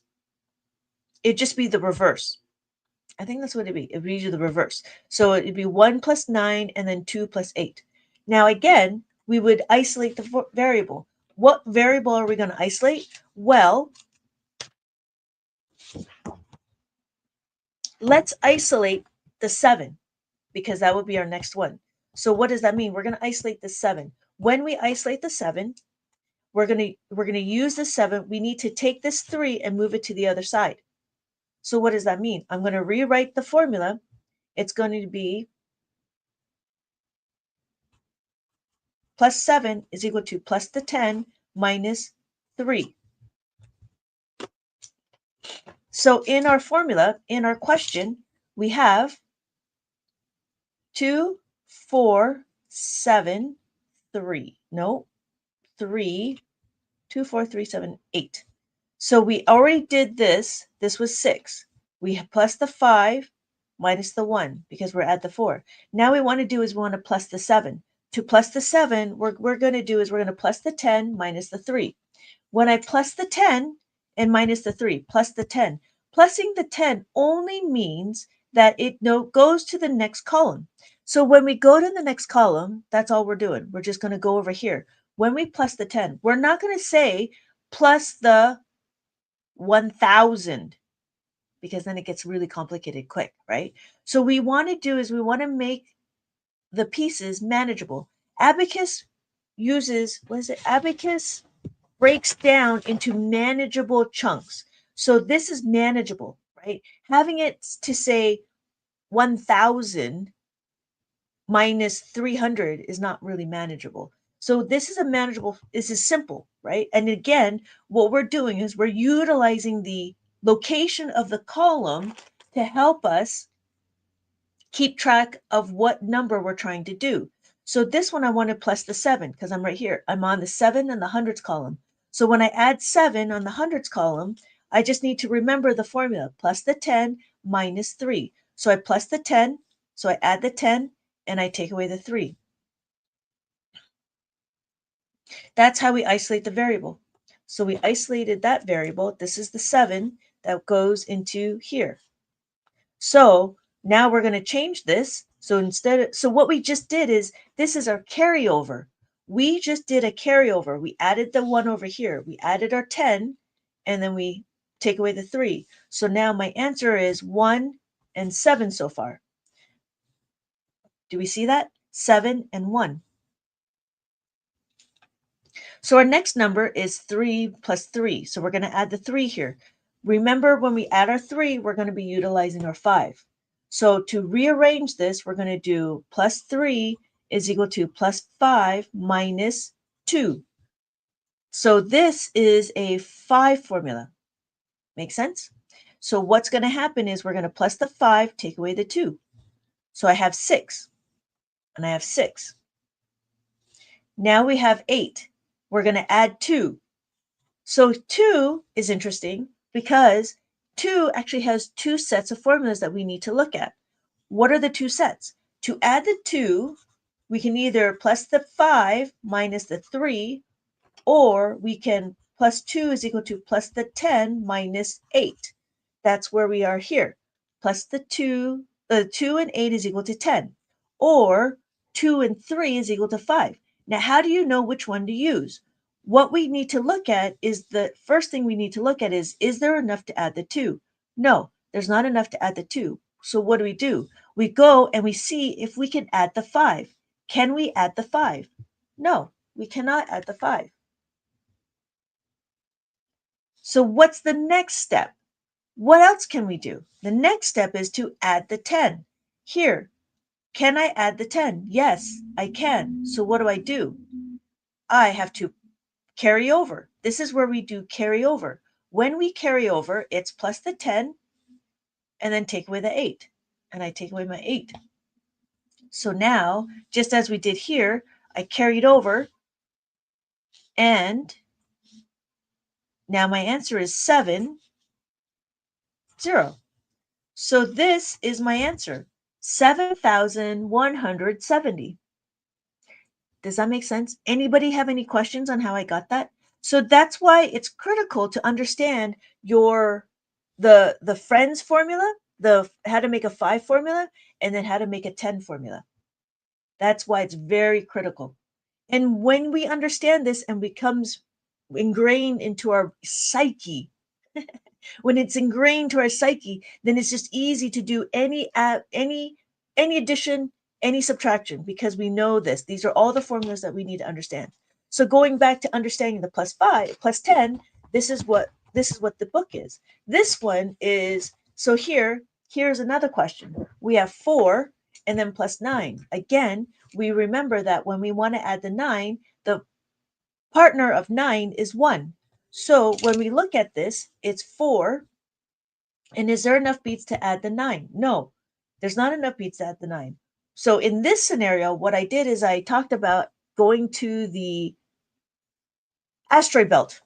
It'd just be the reverse. I think that's what it'd be. It'd be the reverse. So it'd be 1 plus 9 and then 2 plus 8. Now, again, we would isolate the variable. What variable are we going to isolate? Well, let's isolate the 7, because that would be our next one. So what does that mean? We're going to isolate the 7. When we isolate the 7, we're going to use the 7. We need to take this 3 and move it to the other side. So what does that mean? I'm going to rewrite the formula. It's going to be plus 7 is equal to plus the 10 minus 3. So in our formula, in our question, we have 2, 4, 7, 3. No, 3, 2, 4, 3, 7, 8. So we already did this. This was 6. We plus the 5 minus the 1 because we're at the 4. Now we want to do is we want to plus the 7. To plus the 7, we're going to do is we're going to plus the 10 minus the 3. When I plus the 10 and minus the 3, plus the 10, plussing the 10 only means that it goes to the next column. So when we go to the next column, that's all we're doing. We're just going to go over here. When we plus the 10, we're not going to say plus the 1,000 because then it gets really complicated quick, right? So we want to do is we want to make the pieces manageable. Abacus uses, what is it? Abacus breaks down into manageable chunks. So this is manageable, right? Having it to say 1,000 minus 300 is not really manageable. So this is a manageable, this is simple, right? And again, what we're doing is we're utilizing the location of the column to help us keep track of what number we're trying to do. So this one I want to plus the 7 because I'm right here. I'm on the 7 and the hundreds column. So when I add 7 on the hundreds column, I just need to remember the formula, plus the 10 minus 3. So I plus the 10, so I add the 10, and I take away the 3. That's how we isolate the variable. So we isolated that variable. This is the 7 that goes into here. So now we're going to change this. So what we just did is this is our carryover. We just did a carryover. We added the 1 over here. We added our 10 and then we take away the 3. So now my answer is 1 and 7 so far. Do we see that? 7 and 1. So our next number is 3 plus 3. So we're going to add the 3 here. Remember, when we add our 3, we're going to be utilizing our 5. So to rearrange this, we're going to do plus 3 is equal to plus 5 minus 2. So this is a 5 formula. Make sense? So what's going to happen is we're going to plus the 5, take away the 2. So I have 6, and I have 6. Now we have 8. We're going to add 2. So 2 is interesting because 2 actually has 2 sets of formulas that we need to look at. What are the 2 sets? To add the 2, we can either plus the 5 minus the 3, or we can plus 2 is equal to plus the 10 minus 8. That's where we are here. Plus the 2 and 8 is equal to 10. Or 2 and 3 is equal to 5. Now, how do you know which one to use? What we need to look at is the first thing we need to look at is there enough to add the 2? No, there's not enough to add the 2. So what do? We go and we see if we can add the 5. Can we add the 5? No, we cannot add the 5. So what's the next step? What else can we do? The next step is to add the 10. Here, can I add the 10? Yes, I can. So what do? I have to carry over. This is where we do carry over. When we carry over, it's plus the 10 and then take away the 8. And I take away my 8. So now, just as we did here, I carried over and now my answer is 7, 0. So this is my answer, 7,170. Does that make sense? Anybody have any questions on how I got that? So that's why it's critical to understand the friends formula, the how to make a 5 formula, and then how to make a 10 formula. That's why it's very critical. And when we understand this and becomes ingrained into our psyche, when it's ingrained to our psyche, then it's just easy to do any addition, any subtraction, because we know this. These are all the formulas that we need to understand. So going back to understanding the plus 5, plus 10, this is what the book is. This one is, so here's another question. We have 4 and then plus 9. Again, we remember that when we want to add the 9, the partner of 9 is 1. So when we look at this, it's 4. And is there enough beats to add the 9? No, there's not enough beats to add the 9. So in this scenario, what I did is I talked about going to the asteroid belt.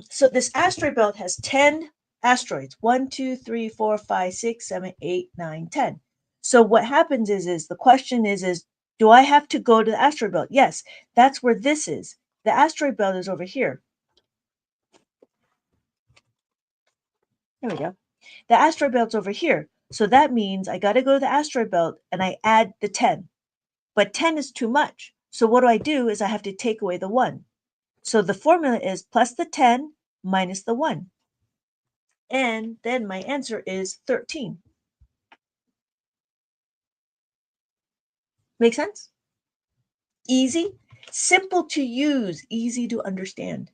So this asteroid belt has 10 asteroids. 1, 2, 3, 4, 5, 6, 7, 8, 9, 10. So what happens is the question is do I have to go to the asteroid belt? Yes, that's where this is. The asteroid belt is over here. There we go. The asteroid belt's over here. So that means I got to go to the asteroid belt and I add the 10. But 10 is too much. So what do? Is I have to take away the 1. So the formula is plus the 10 minus the 1. And then my answer is 13. Make sense? Easy, simple to use, easy to understand.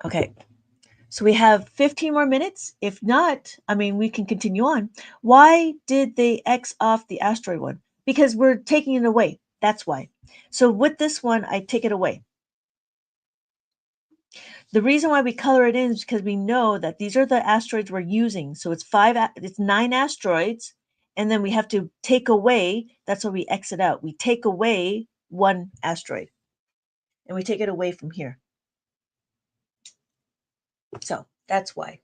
Okay, so we have 15 more minutes. If not, I mean, we can continue on. Why did they X off the asteroid one? Because we're taking it away. That's why. So with this one, I take it away. The reason why we color it in is because we know that these are the asteroids we're using. So it's 9 asteroids, and then we have to take away, that's why we X it out. We take away 1 asteroid, and we take it away from here. So that's why.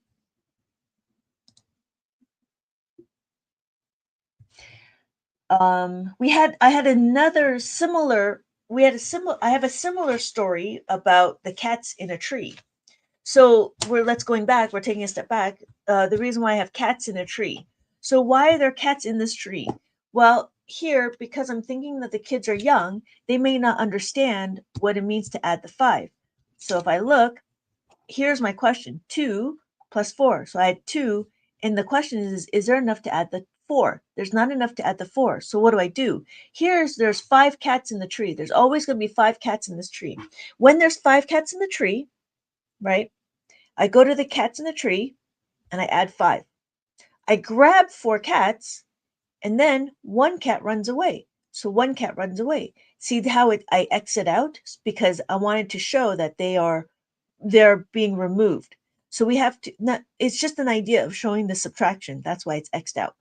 I have a similar story about the cats in a tree. So we're taking a step back. The reason why I have cats in a tree. So why are there cats in this tree? Well, here, because I'm thinking that the kids are young, they may not understand what it means to add the 5. So if I look, here's my question: 2 plus 4. So I had 2, and the question is there enough to add the 4? There's not enough to add the 4. So what do? There's 5 cats in the tree. There's always going to be 5 cats in this tree. When there's 5 cats in the tree, right? I go to the cats in the tree and I add 5. I grab 4 cats and then 1 cat runs away. So 1 cat runs away. See how I exit out? Because I wanted to show that they're being removed. So we have to not, it's just an idea of showing the subtraction. That's why it's X'd out.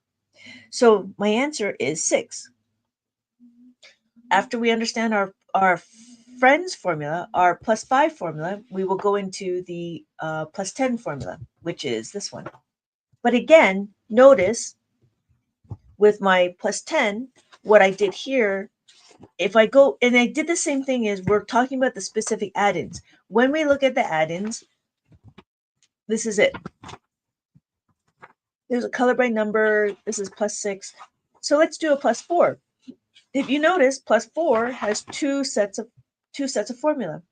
So my answer is 6. After we understand our friends formula, our plus 5 formula, we will go into the plus 10 formula, which is this one. But again, notice with my plus 10, what I did here, if I go, and I did the same thing, is we're talking about the specific add-ins. When we look at the add-ins, this is it. There's a color by number. This is plus 6. So let's do a plus 4. If you notice, plus 4 has two sets of formula.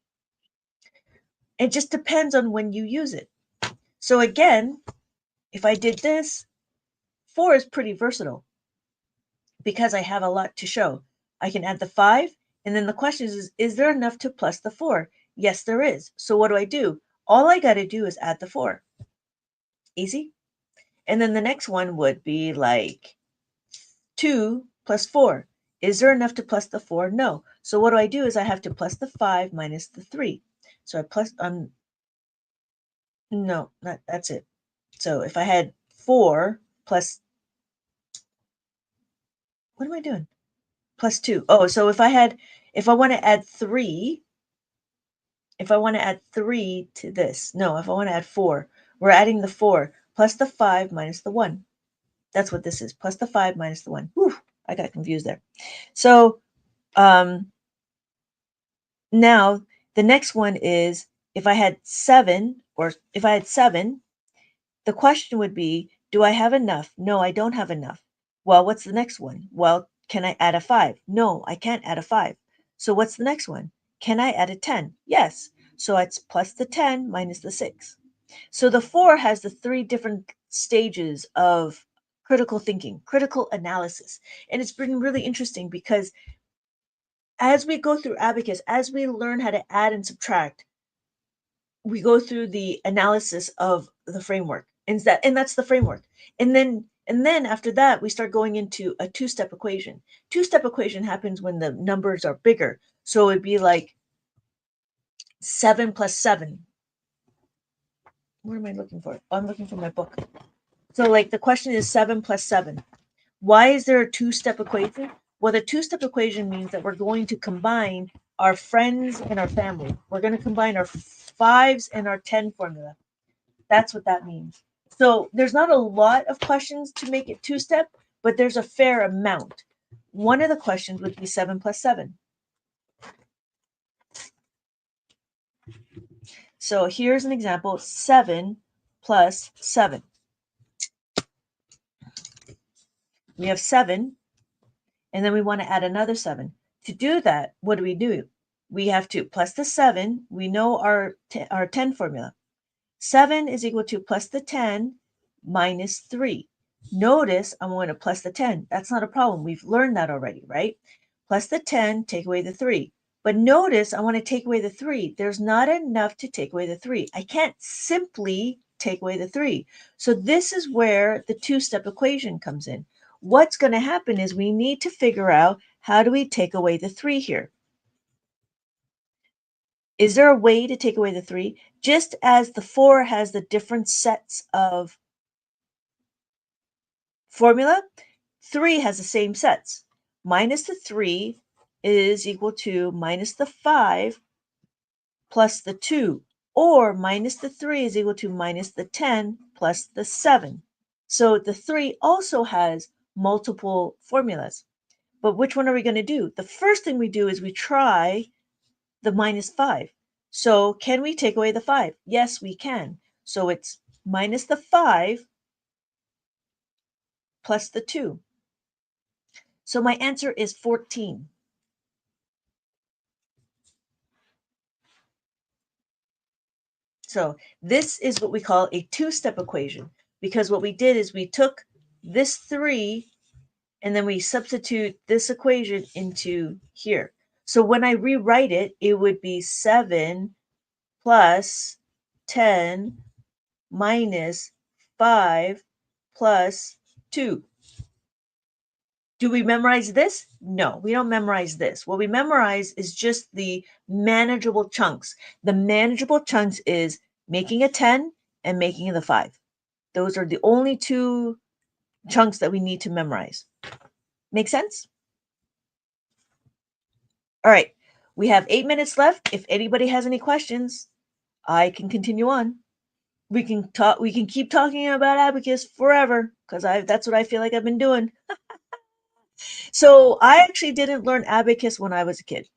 It just depends on when you use it. So again, if I did this, 4 is pretty versatile because I have a lot to show. I can add the 5, and then the question is there enough to plus the 4? Yes, there is. So what do? All I got to do is add the 4. Easy. And then the next one would be like 2 plus 4. Is there enough to plus the 4? No. So what do is I have to plus the 5 minus the 3. So I plus, no, that's it. So if I had 4 plus, what am I doing? Plus 2. Oh, so if I want to add 3, if I want to add 3 to this, no, if I want to add 4, we're adding the 4 plus the 5 minus the 1. That's what this is, plus the 5 minus the 1. Whew, I got confused there. So now the next one is if I had 7, the question would be, do I have enough? No, I don't have enough. Well, what's the next one? Well, can I add a 5? No, I can't add a 5. So what's the next one? Can I add a 10? Yes. So it's plus the 10 minus the 6. So the 4 has the 3 different stages of critical thinking, critical analysis. And it's been really interesting because as we go through Abacus, as we learn how to add and subtract, we go through the analysis of the framework. And that's the framework. And then after that, we start going into a two-step equation. Two-step equation happens when the numbers are bigger. So it'd be like 7 plus 7. What am I looking for? Oh, I'm looking for my book. So like the question is 7 plus 7. Why is there a two-step equation? Well, the two-step equation means that we're going to combine our friends and our family. We're going to combine our 5s and our 10 formula. That's what that means. So there's not a lot of questions to make it two-step, but there's a fair amount. One of the questions would be 7 plus 7. So here's an example, 7 plus 7. We have 7, and then we want to add another 7. To do that, what do? We have to plus the 7. We know our 10 formula. 7 is equal to plus the 10 minus 3. Notice I'm going to plus the 10. That's not a problem. We've learned that already, right? Plus the 10, take away the 3. But notice I want to take away the 3. There's not enough to take away the 3. I can't simply take away the 3. So this is where the two-step equation comes in. What's going to happen is we need to figure out how do we take away the 3 here. Is there a way to take away the 3? Just as the 4 has the different sets of formula, 3 has the same sets. Minus the 3 is equal to minus the 5 plus the 2, or minus the 3 is equal to minus the 10 plus the 7. So the 3 also has multiple formulas. But which one are we going to do? The first thing we do is we try the minus 5. So can we take away the 5? Yes, we can. So it's minus the 5 plus the 2. So my answer is 14. So this is what we call a two-step equation, because what we did is we took this 3 and then we substitute this equation into here. So when I rewrite it, it would be 7 plus 10 minus 5 plus 2. Do we memorize this? No, we don't memorize this. What we memorize is just the manageable chunks. The manageable chunks is making a 10 and making the 5. Those are the only two chunks that we need to memorize. Make sense? All right, we have 8 minutes left. If anybody has any questions, I can continue on. We can talk. We can keep talking about Abacus forever because that's what I feel like I've been doing. So I actually didn't learn Abacus when I was a kid.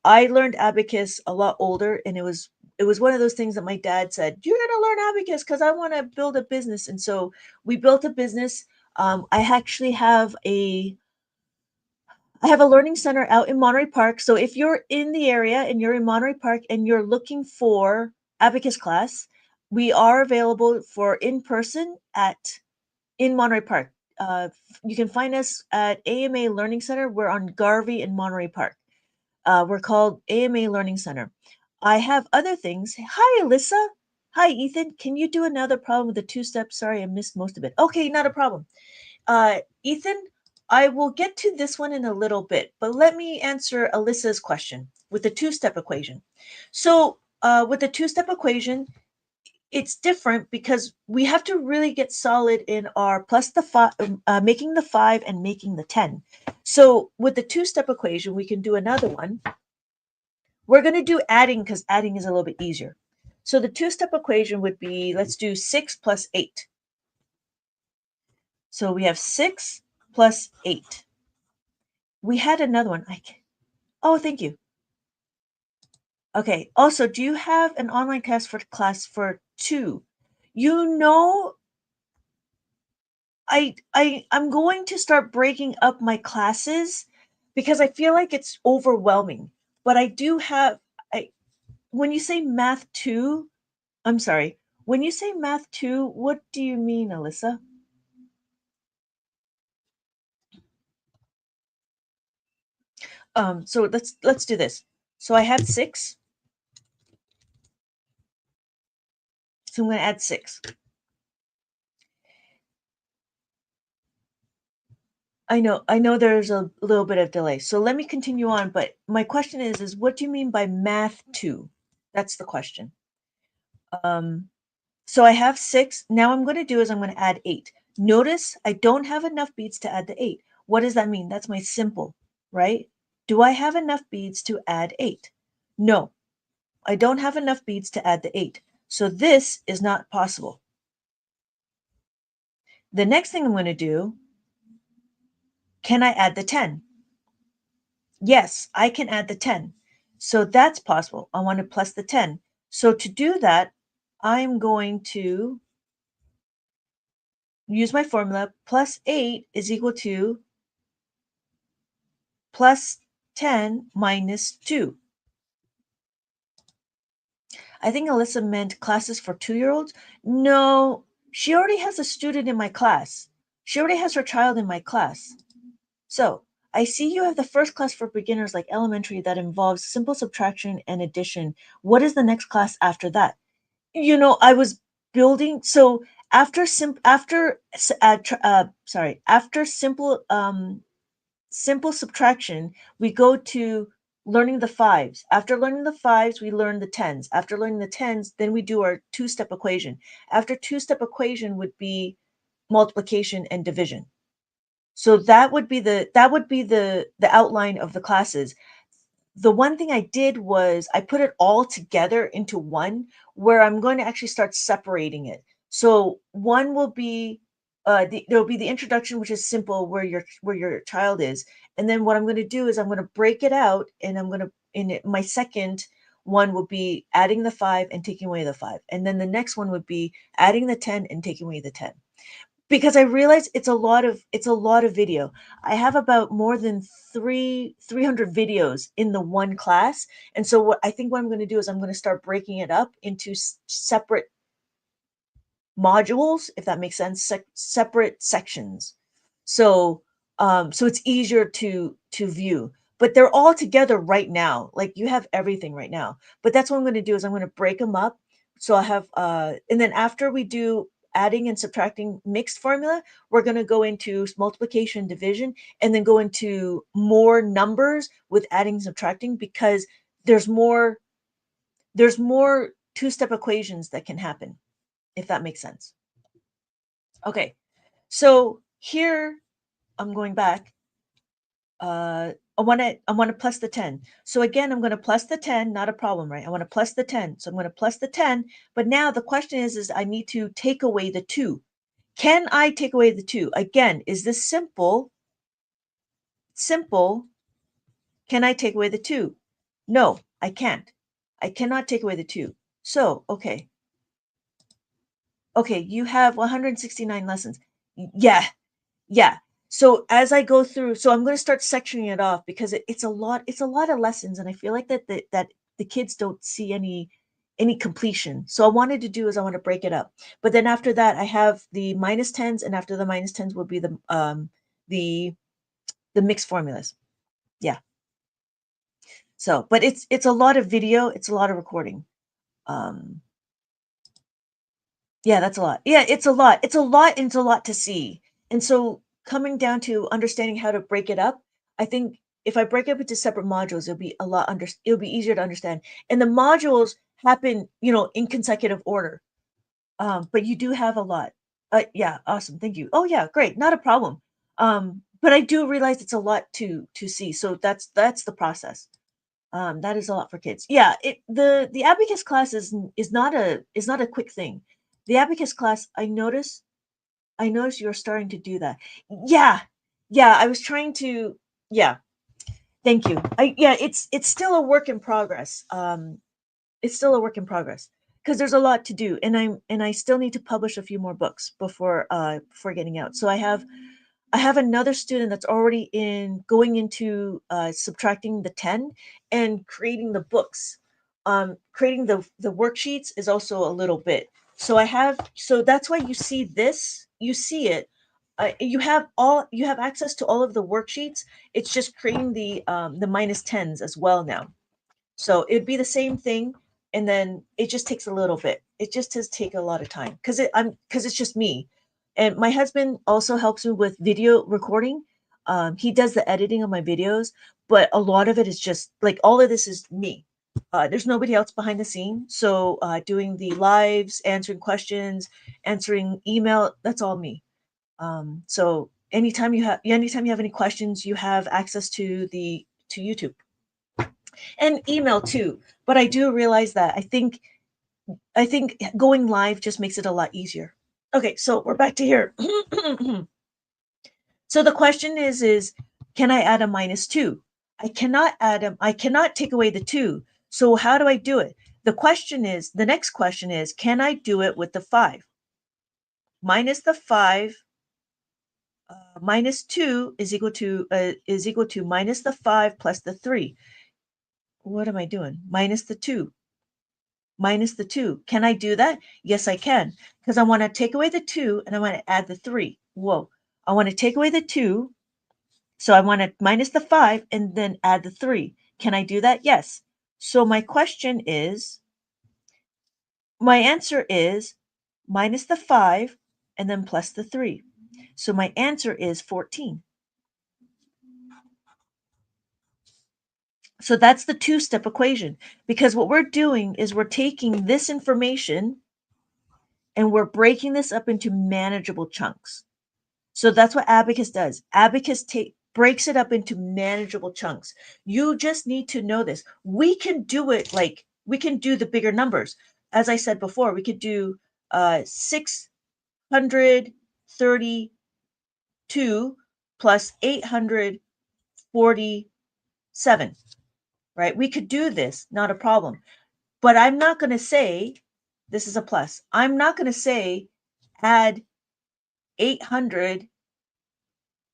I learned Abacus a lot older, and it was one of those things that my dad said, "You're going to learn Abacus because I want to build a business." And so we built a business. I actually have a learning center out in Monterey Park. So if you're in the area and you're in Monterey Park and you're looking for Abacus class, we are available for in person in Monterey Park. You can find us at AMA Learning Center. We're on Garvey in Monterey Park. We're called AMA Learning Center. I have other things. Hi, Alyssa. Hi, Ethan. Can you do another problem with the two steps? Sorry, I missed most of it. Okay, not a problem. Ethan, I will get to this one in a little bit, but let me answer Alyssa's question with the two-step equation. So with the two-step equation, it's different because we have to really get solid in our plus the 5, making the 5 and making the 10. So with the two-step equation, we can do another one. We're going to do adding because adding is a little bit easier. So the two-step equation would be, let's do 6 plus 8. So we have 6 plus 8. We had another one. Oh, thank you. Okay. Also, do you have an online test for class for 2? You know, I'm going to start breaking up my classes because I feel like it's overwhelming. But I do have when you say math 2, I'm sorry. When you say math 2, what do you mean, Alyssa? So let's do this. So I had 6. So I'm going to add 6. I know there's a little bit of delay. So let me continue on, but my question is what do you mean by math 2? That's the question. So I have 6. Now I'm going to do is I'm going to add 8. Notice I don't have enough beads to add the 8. What does that mean? That's my simple, right? Do I have enough beads to add 8? No, I don't have enough beads to add the 8. So this is not possible. The next thing I'm going to do, can I add the 10? Yes, I can add the 10. So that's possible. I want to plus the 10. So to do that, I'm going to use my formula, plus 8 is equal to plus 10 minus 2. I think Alyssa meant classes for 2-year-olds. No, she already has a student in my class. She already has her child in my class. So I see you have the first class for beginners like elementary that involves simple subtraction and addition. What is the next class after that? I was building, so after simple subtraction, we go to learning the fives. After learning the fives, we learn the tens. After learning the tens, then we do our two-step equation. After two-step equation would be multiplication and division. So that would be the outline of the classes. The one thing I did was I put it all together into one, where I'm going to actually start separating it. So one will be there will be the introduction, which is simple, where your child is, and then what I'm going to do is I'm going to break it out, and I'm going to in it, my second one will be adding the 5 and taking away the 5, and then the next one would be adding the 10 and taking away the 10, because I realize it's a lot of video. I have about more than 300 videos in the one class, and so what I'm going to do is I'm going to start breaking it up into separate modules, if that makes sense, separate sections. So it's easier to view. But they're all together right now. Like, you have everything right now. But that's what I'm going to do is I'm going to break them up. So I have and then after we do adding and subtracting mixed formula, we're going to go into multiplication, division, and then go into more numbers with adding and subtracting, because there's more there's more two-step equations that can happen, if that makes sense. Okay, so here I'm going back. I want to plus the 10. So again, I'm going to plus the 10, not a problem, right? I want to plus the 10. So I'm going to plus the 10, but now the question is I need to take away the 2. Can I take away the 2? Again, is this simple? Simple. Can I take away the 2? No, I can't. I cannot take away the 2. So, okay. Okay, you have 169 lessons. Yeah, yeah. So as I go through, so I'm going to start sectioning it off, because it's a lot of lessons, and I feel like that the kids don't see any completion. So I wanted to do is I want to break it up. But then after that, I have the minus tens, and after the minus tens will be the the mixed formulas. Yeah. So, but it's a lot of video, it's a lot of recording. Um Yeah, that's a lot. Yeah, it's a lot. It's a lot, and it's a lot to see. And so coming down to understanding how to break it up, I think if I break it up into separate modules, it'll be easier to understand. And the modules happen, in consecutive order. But you do have a lot. Yeah, awesome. Thank you. Oh yeah, great. Not a problem. But I do realize it's a lot to see. So that's the process. That is a lot for kids. Yeah, the abacus class is not a quick thing. The abacus class, I noticed you're starting to do that. Yeah, yeah. I was trying to. Yeah, thank you. Yeah, it's still a work in progress. It's still a work in progress, because there's a lot to do, and I still need to publish a few more books before getting out. So I have another student that's already going into subtracting the 10 and creating the books. Creating the worksheets is also a little bit. So that's why you see this, you see it. You have access to all of the worksheets. It's just creating the minus tens as well now. So it'd be the same thing, and then it just takes a little bit. It just does take a lot of time, because it's just me, and my husband also helps me with video recording. He does the editing of my videos, but a lot of it is just like all of this is me. There's nobody else behind the scene, so doing the lives, answering questions, answering email, that's all me. So anytime you have any questions, you have access to YouTube and email too. But I do realize that I think going live just makes it a lot easier. Okay, so we're back to here. So the question is can I add a minus 2? I cannot take away the 2. So how do I do it? The next question is, can I do it with the 5? minus the 5 minus 2 is equal to minus the 5 plus the 3. What am I doing? Minus the 2. Minus the 2. Can I do that? Yes, I can. Because I want to take away the 2 and I want to add the 3. Whoa. I want to take away the 2. So I want to minus the 5 and then add the 3. Can I do that? Yes. So my question is, my answer is minus the 5 and then plus the 3. So my answer is 14. So that's the two-step equation, because what we're doing is we're taking this information and we're breaking this up into manageable chunks. So that's what Abacus does. Abacus breaks it up into manageable chunks. You just need to know this. We can do it like we can do the bigger numbers. As I said before, we could do 632 plus 847, right? We could do this, not a problem. But I'm not going to say this is a plus. I'm not going to say add 800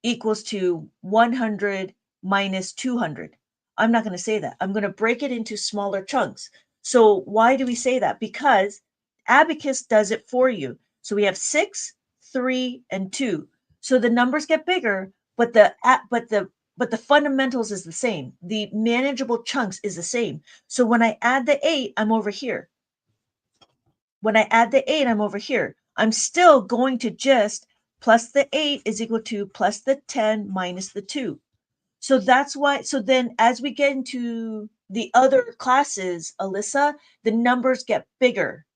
equals to 100 minus 200. I'm not going to say that. I'm going to break it into smaller chunks. So why do we say that? Because Abacus does it for you. So we have 6, 3, and 2. So the numbers get bigger, but the fundamentals is the same. The manageable chunks is the same. So when I add the 8, I'm over here. When I add the 8, I'm over here. I'm still going to just plus the 8 is equal to plus the 10 minus the 2. So that's why, so then as we get into the other classes, Alyssa, the numbers get bigger.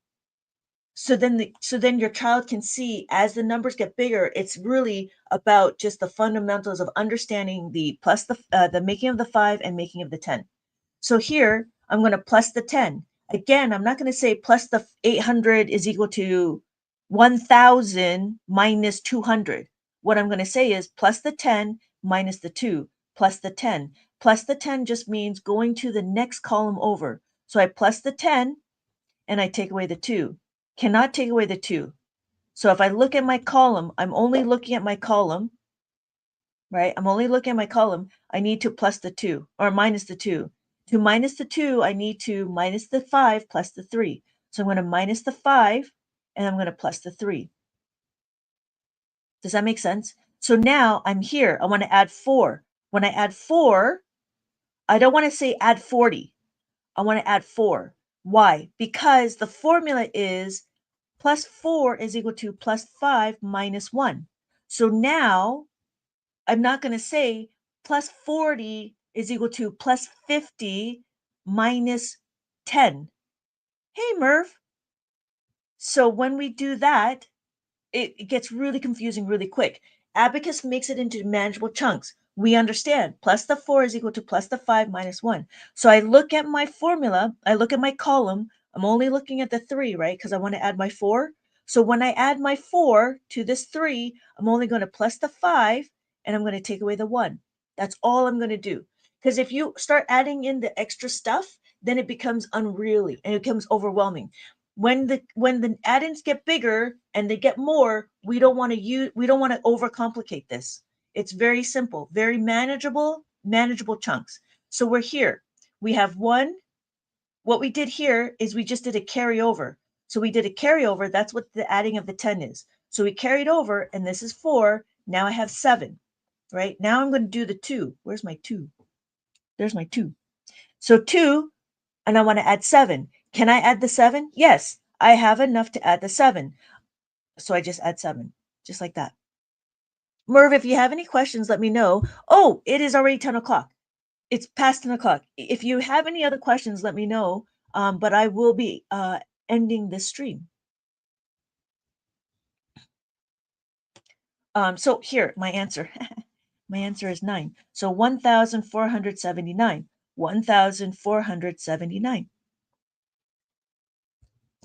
So then your child can see as the numbers get bigger, it's really about just the fundamentals of understanding the plus the making of the 5 and making of the 10. So here I'm going to plus the 10. Again, I'm not going to say plus the 800 is equal to 1000 minus 200. What I'm going to say is plus the 10 minus the 2 plus the 10. Plus the 10 just means going to the next column over. So I plus the 10 and I take away the 2. Cannot take away the 2. So if I look at my column, I'm only looking at my column, right? I'm only looking at my column. I need to plus the 2 or minus the 2. To minus the 2, I need to minus the 5 plus the 3. So I'm going to minus the 5 and I'm going to plus the 3. Does that make sense? So now I'm here. I want to add 4. When I add 4, I don't want to say add 40. I want to add 4. Why? Because the formula is plus 4 is equal to plus 5 minus 1. So now I'm not going to say plus 40 is equal to plus 50 minus 10. Hey, Merv. So when we do that, it gets really confusing really quick. Abacus makes it into manageable chunks. We understand plus the 4 is equal to plus the 5 minus 1. So I look at my formula, I look at my column. I'm only looking at the 3, right? Because I want to add my 4. So when I add my 4 to this 3, I'm only going to plus the 5 and I'm going to take away the 1. That's all I'm going to do. Because if you start adding in the extra stuff, then it becomes unruly and it becomes overwhelming. When the add-ins get bigger and they get more, we don't want to overcomplicate this. It's very simple, very manageable chunks. So we're here. We have one. What we did here is we just did a carryover. So we did a carryover. That's what the adding of the 10 is. So we carried over, and this is 4. Now I have 7, right? Now I'm going to do the 2. Where's my 2? There's my 2. So 2, and I want to add 7. Can I add the 7? Yes, I have enough to add the 7. So I just add 7, just like that. Merv, if you have any questions, let me know. Oh, it is already 10 o'clock. It's past 10 o'clock. If you have any other questions, let me know. But I will be ending this stream. So here, my answer. My answer is 9. So 1,479. 1,479.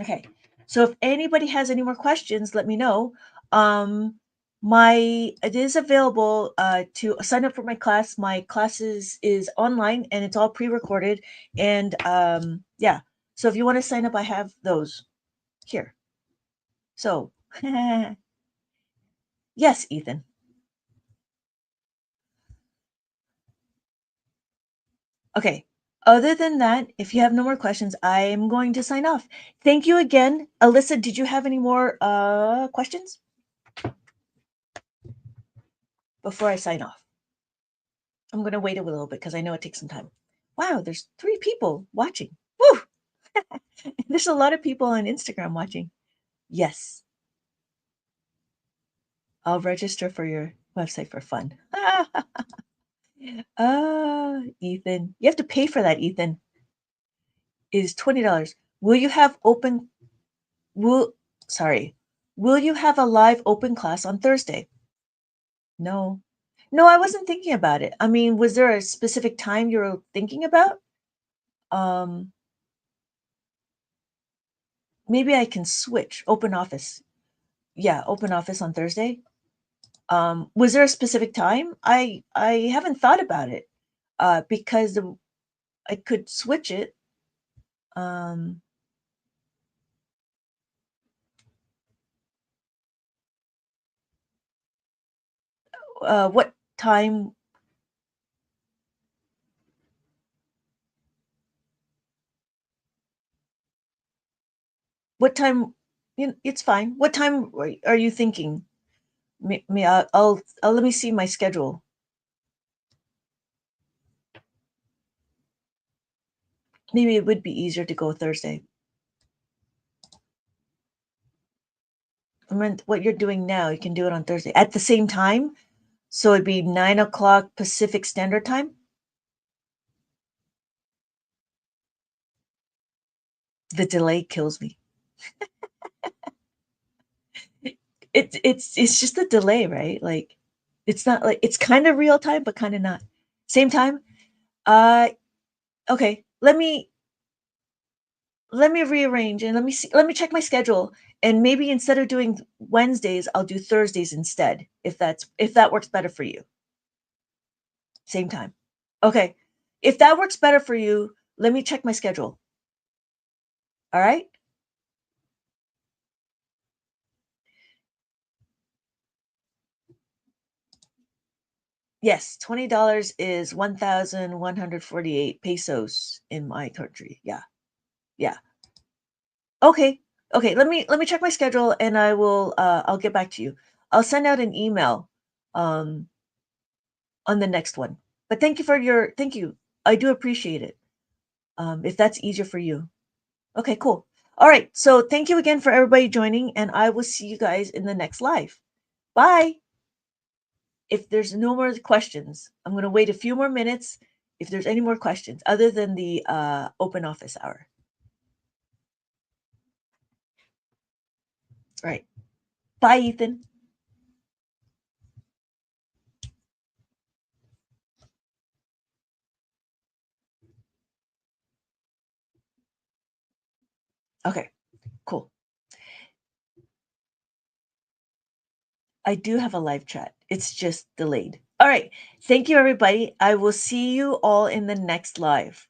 Okay. So if anybody has any more questions, let me know. It is available to sign up for my class. My classes is online and it's all pre-recorded. And yeah. So if you want to sign up, I have those here. So Yes, Ethan. Okay. Other than that, if you have no more questions, I am going to sign off. Thank you again. Alyssa, did you have any more questions before I sign off? I'm going to wait a little bit because I know it takes some time. Wow, there's 3 people watching. Woo! There's a lot of people on Instagram watching. Yes, I'll register for your website for fun. Ethan. You have to pay for that, Ethan. It is $20. Will you have open will sorry. Will you have a live open class on Thursday? No. No, I wasn't thinking about it. I mean, was there a specific time you were thinking about? Um, maybe I can switch. Open office. Yeah, open office on Thursday. Was there a specific time? I haven't thought about it. Because I could switch it. Um, what time what time it's fine. What time are you thinking? I'll let me see my schedule. Maybe it would be easier to go Thursday. I meant what you're doing now, you can do it on Thursday at the same time. So it'd be 9 o'clock Pacific Standard Time. The delay kills me. It's just a delay, right? Like it's not like it's kind of real time, but kind of not. Same time. Uh, okay. Let me rearrange and let me see. Let me check my schedule, and maybe instead of doing Wednesdays, I'll do Thursdays instead. If that works better for you. Same time. Okay. If that works better for you, let me check my schedule. All right. Yes, $20 is 1,148 pesos in my country. Yeah. Yeah. Okay. Okay, let me check my schedule and I'll get back to you. I'll send out an email um on the next one. But thank you. I do appreciate it. If that's easier for you. Okay, cool. All right. So thank you again for everybody joining and I will see you guys in the next live. Bye. If there's no more questions, I'm going to wait a few more minutes if there's any more questions other than the open office hour. All right. Bye, Ethan. Okay, cool. I do have a live chat. It's just delayed. All right. Thank you, everybody. I will see you all in the next live.